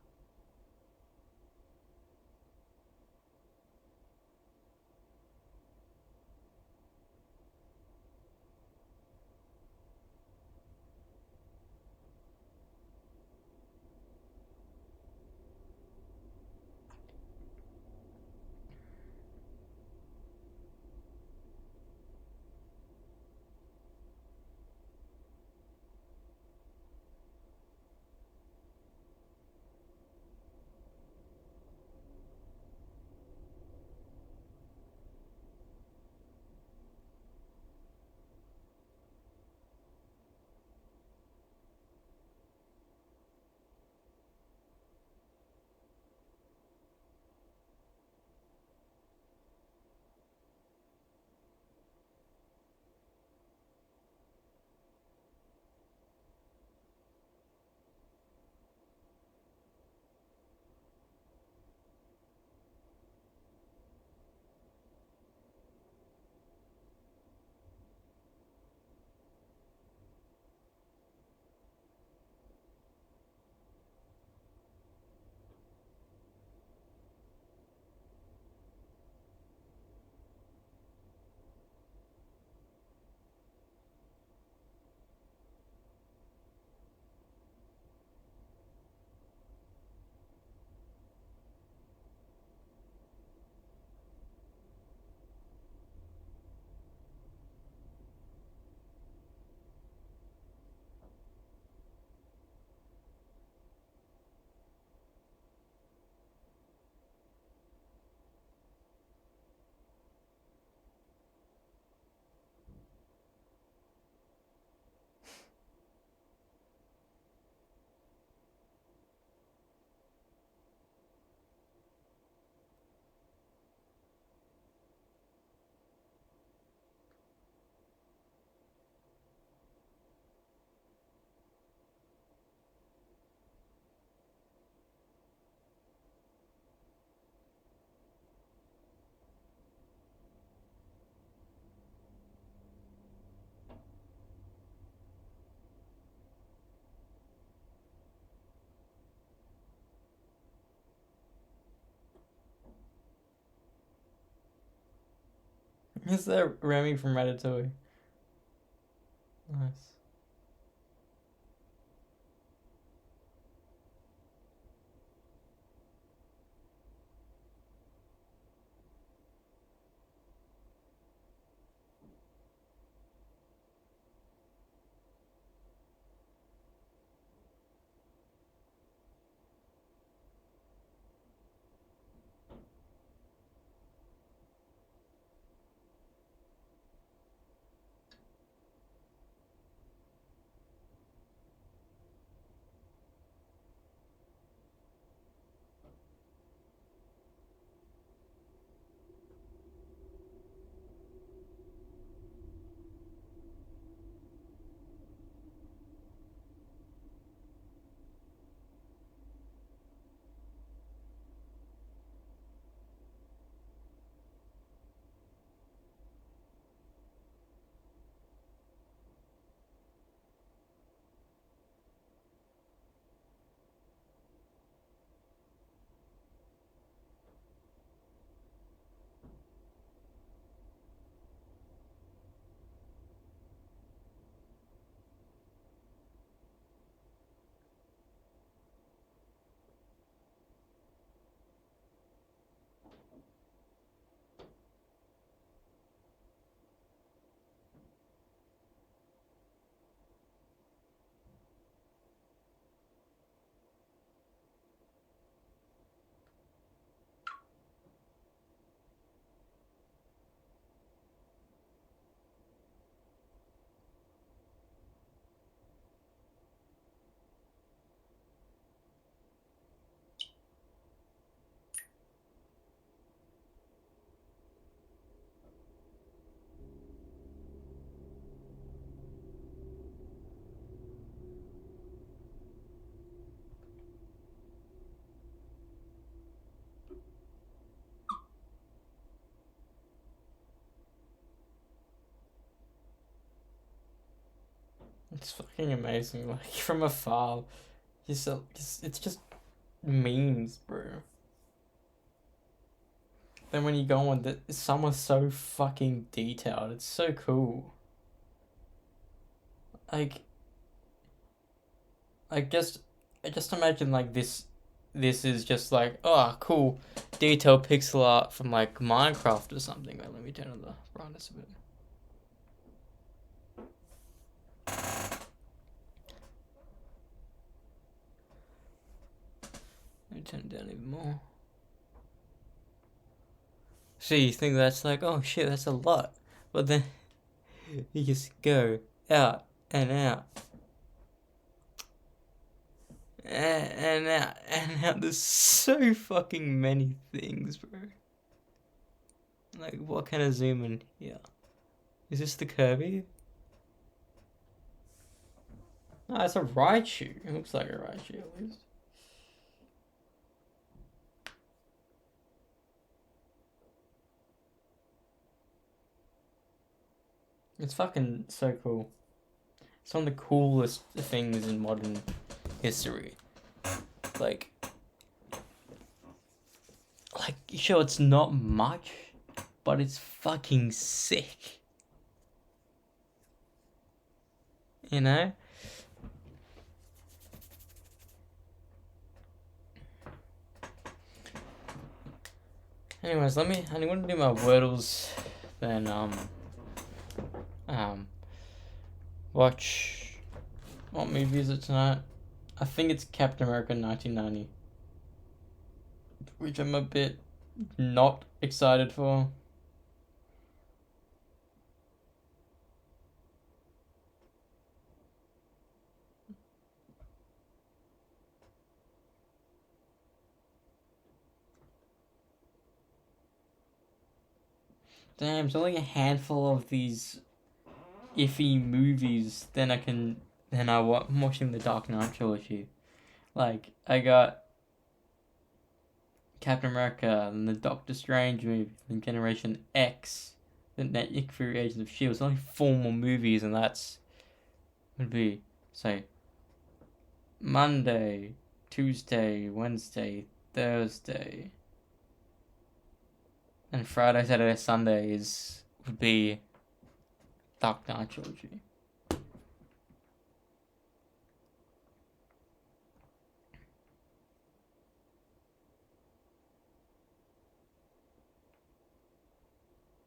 Is that Remy from Ratatouille? Nice. It's fucking amazing. Like from afar, it's just memes, bro. Then when you go on, some are so fucking detailed. It's so cool. Like, I just imagine like this. This is just like, oh, cool, detailed pixel art from like Minecraft or something. Wait, let me turn on the brightness a bit. Let me turn it down even more. So you think that's like, oh shit, that's a lot. But then you just go out and out. And out and out. There's so fucking many things, bro. Like, what kind of zoom in here? Is this the Kirby? No, it's a Raichu. It looks like a Raichu at least. It's fucking so cool. It's one of the coolest things in modern history. Like, sure, it's not much, but it's fucking sick. You know? Anyways, I'm gonna do my Wordles, then, watch, what movie is it tonight? I think it's Captain America 1990, which I'm a bit not excited for. Damn, it's only a handful of these iffy movies. Then I'm watching the Dark Knight trilogy. Like, I got Captain America, and the Doctor Strange movie, then Generation X, then Nick Fury, Agents of S.H.I.E.L.D. It's only 4 more movies, and that's would be, say, Monday, Tuesday, Wednesday, Thursday, and Friday, Saturday, Sunday would be Dark Knight trilogy. I'm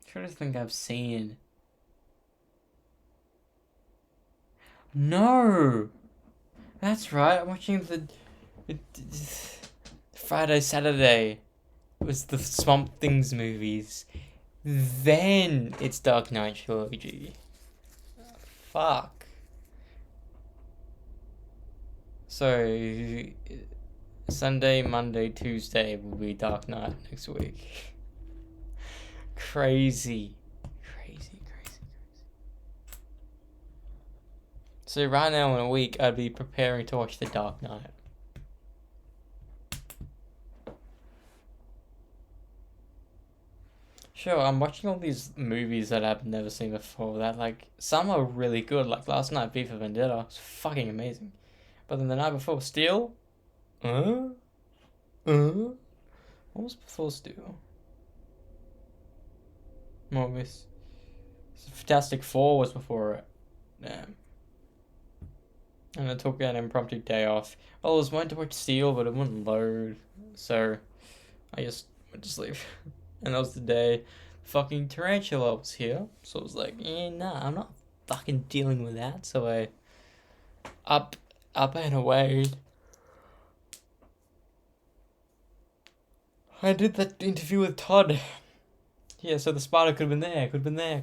trying to think I've seen. No, that's right. I'm watching the Friday, Saturday. Was the Swamp Things movies. Then it's Dark Knight trilogy. Fuck. So Sunday, Monday, Tuesday will be Dark Knight next week. Crazy. So right now in a week I'd be preparing to watch The Dark Knight. Sure, I'm watching all these movies that I've never seen before. That, like, some are really good. Like last night, V for Vendetta was fucking amazing. But then the night before, Steel. What was before Steel? Movies. Fantastic Four was before it. Damn. And I took an impromptu day off. Well, I was wanting to watch Steel, but it wouldn't load. So I just went to sleep. And that was the day fucking Tarantula was here. So I was like, nah, I'm not fucking dealing with that. So I up and away. I did that interview with Todd. Yeah, so the spider could have been there,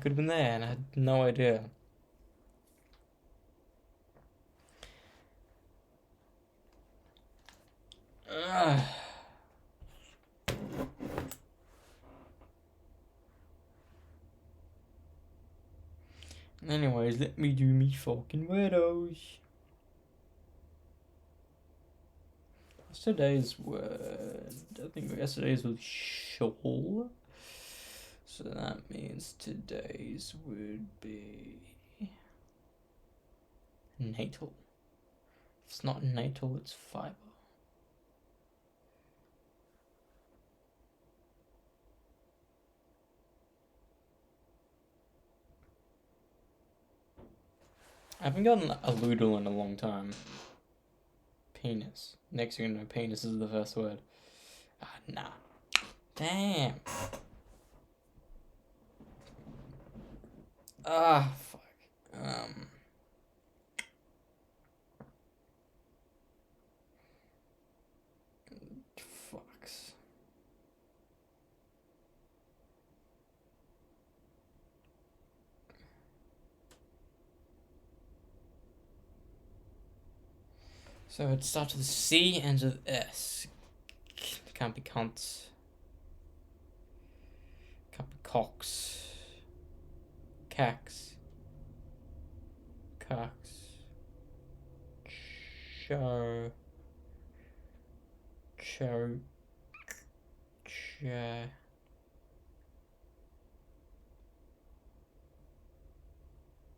and I had no idea. Ugh. Anyways, let me do me fucking weirdos. What's today's word? I think yesterday's was shoal. So that means today's would be Natal. If it's not natal, it's fiber. I haven't gotten a Loodle in a long time. Penis. Next thing you know, penis is the first word. Ah, nah. Damn. Ah, fuck. Fucks. So it starts with C, ends with S. Can't be cunts. Can't be cocks. Cax. Cox. Cho. Cho. Cha.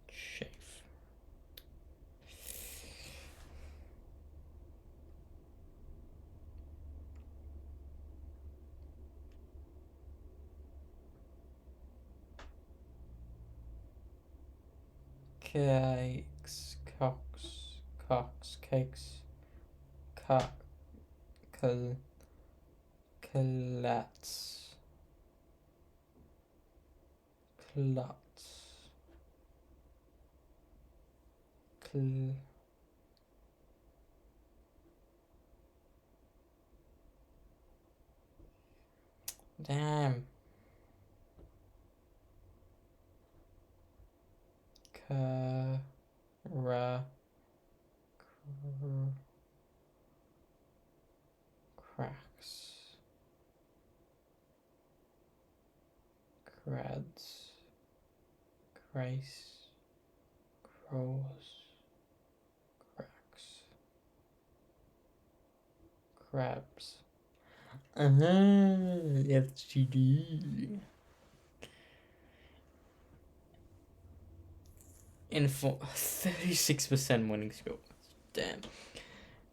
Chafe. Cakes, cocks, cakes, clats, damn. Cracks. Crads. Grace. Crows. Cracks. Crabs. FGD. 36% winning score. Damn.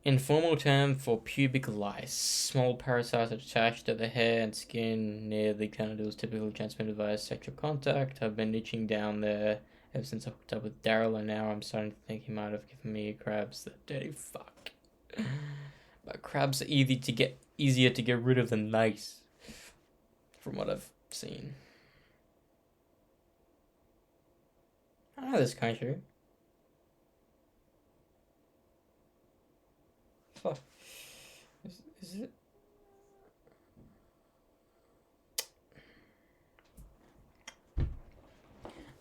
Informal term for pubic lice. Small parasites attached to the hair and skin near the genitals, typically transmitted via sexual contact. I've been itching down there ever since I hooked up with Daryl, and now I'm starting to think he might have given me crabs. That dirty fuck. But crabs are easier to get rid of than lice, from what I've seen. I know this country. Fuck. Is it?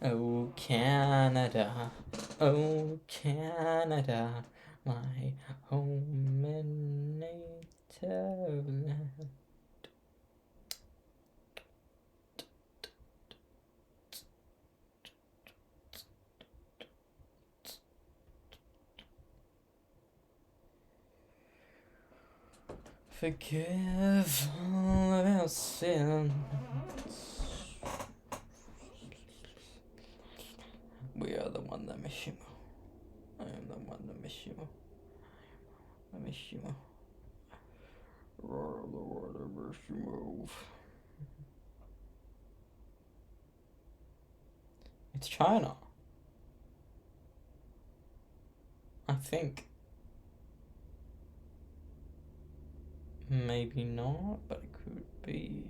Oh, Canada. Oh, Canada. My home and native land. Forgive all of our sins. We are the one that miss you. I am the one that miss you. I miss you. Roar the water, miss you move. It's China. I think. Maybe not, but it could be.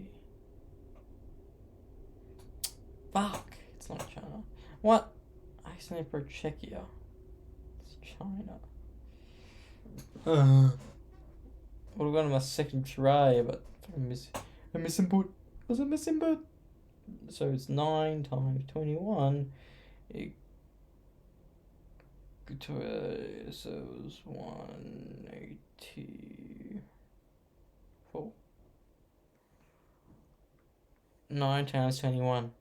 Fuck! It's not China. What? I accidentally put Czechia. It's China. Would have gone on my second try, but I'm missing boot. Was a missing boot? So it's 9 times 21. So it was 184. 9 times 21.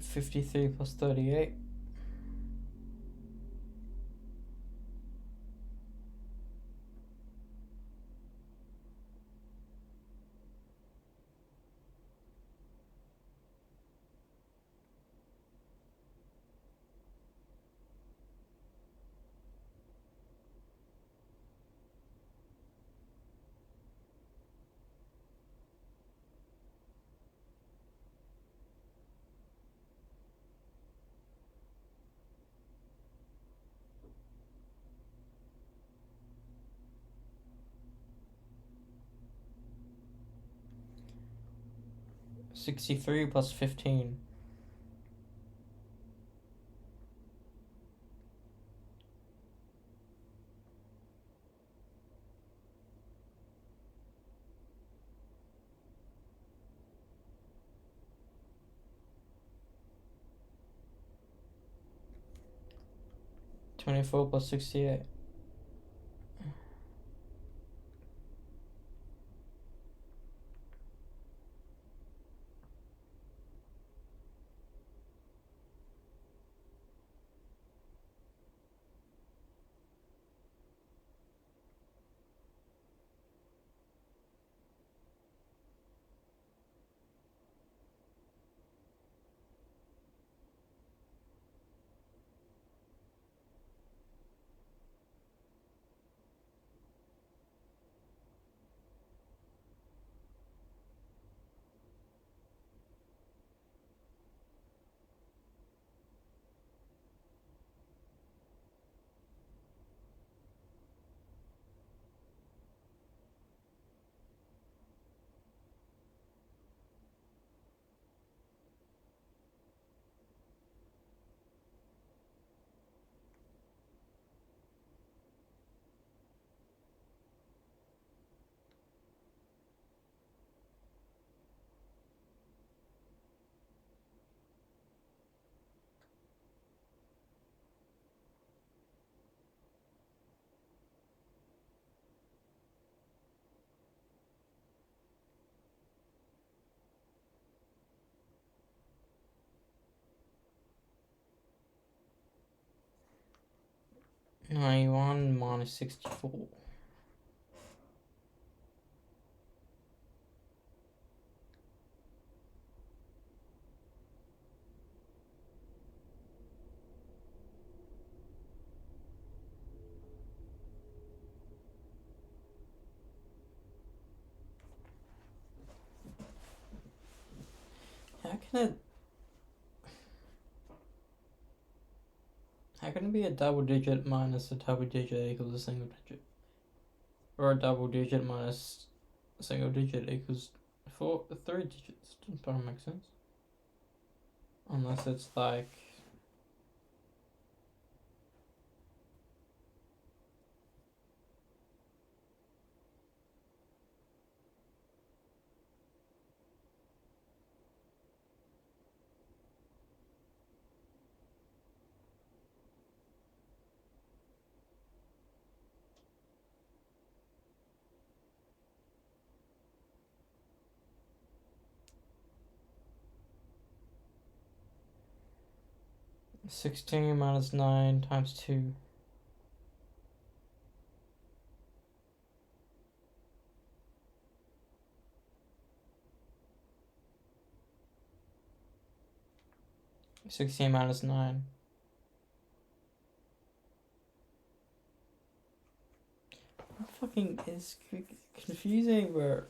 53 plus 38. $63 plus 15. $24 plus 68. $91 minus 64. How can it be a double digit minus a double digit equals a single digit? Or a double digit minus a single digit equals three digits? Doesn't make sense. Unless it's like... $16 minus 9 times 2. $16 minus 9. What fucking is confusing, bro?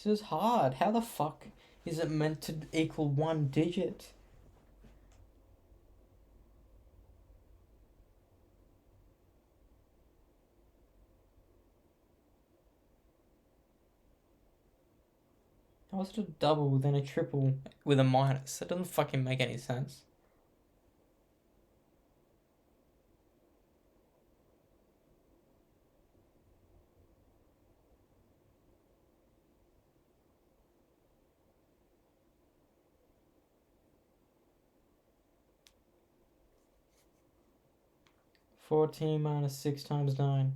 This is hard. How the fuck is it meant to equal one digit? How is it a double then a triple with a minus? That doesn't fucking make any sense. $14 minus 6 times 9.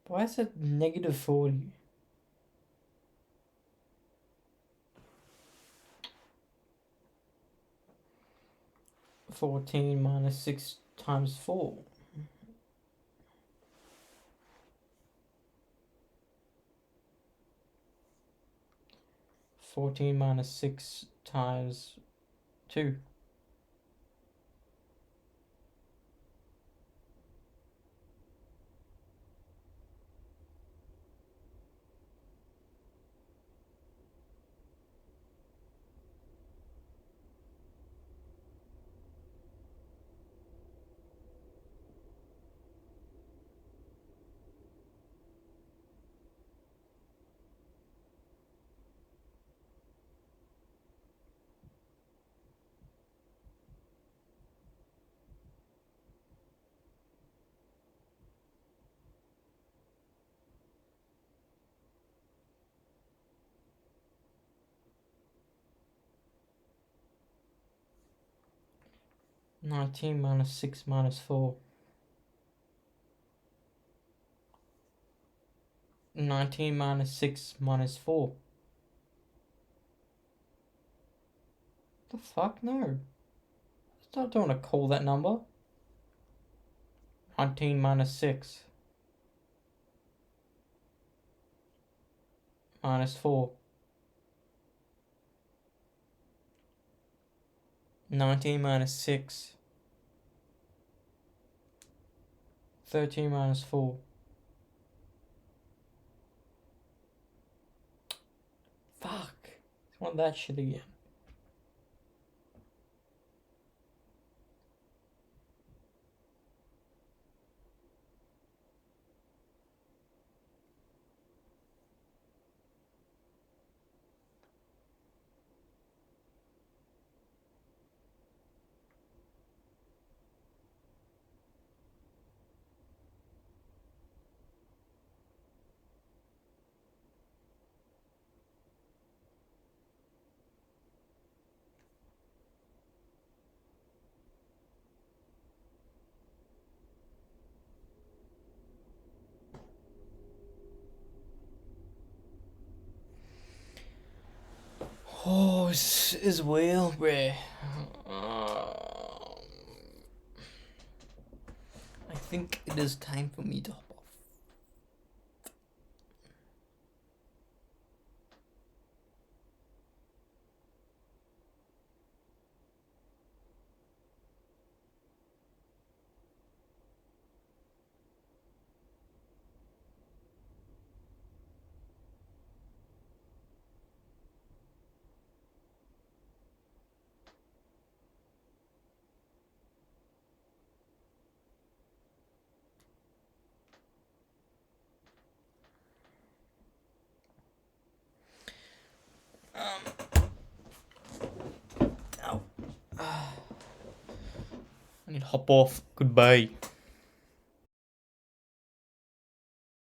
Why is it negative 40? (14 minus 6 times 4). 14 minus 6 times 2. (19 minus 6 minus 4). 19 minus 6 minus 4. The fuck? No. I don't want to call that number. 19 minus 6 minus 4. 19 minus 6. 13 minus 4. Fuck. I want that shit again. Oh, as well, bruh. I think it is time for me to hop off. Ow. I need to hop off. Goodbye.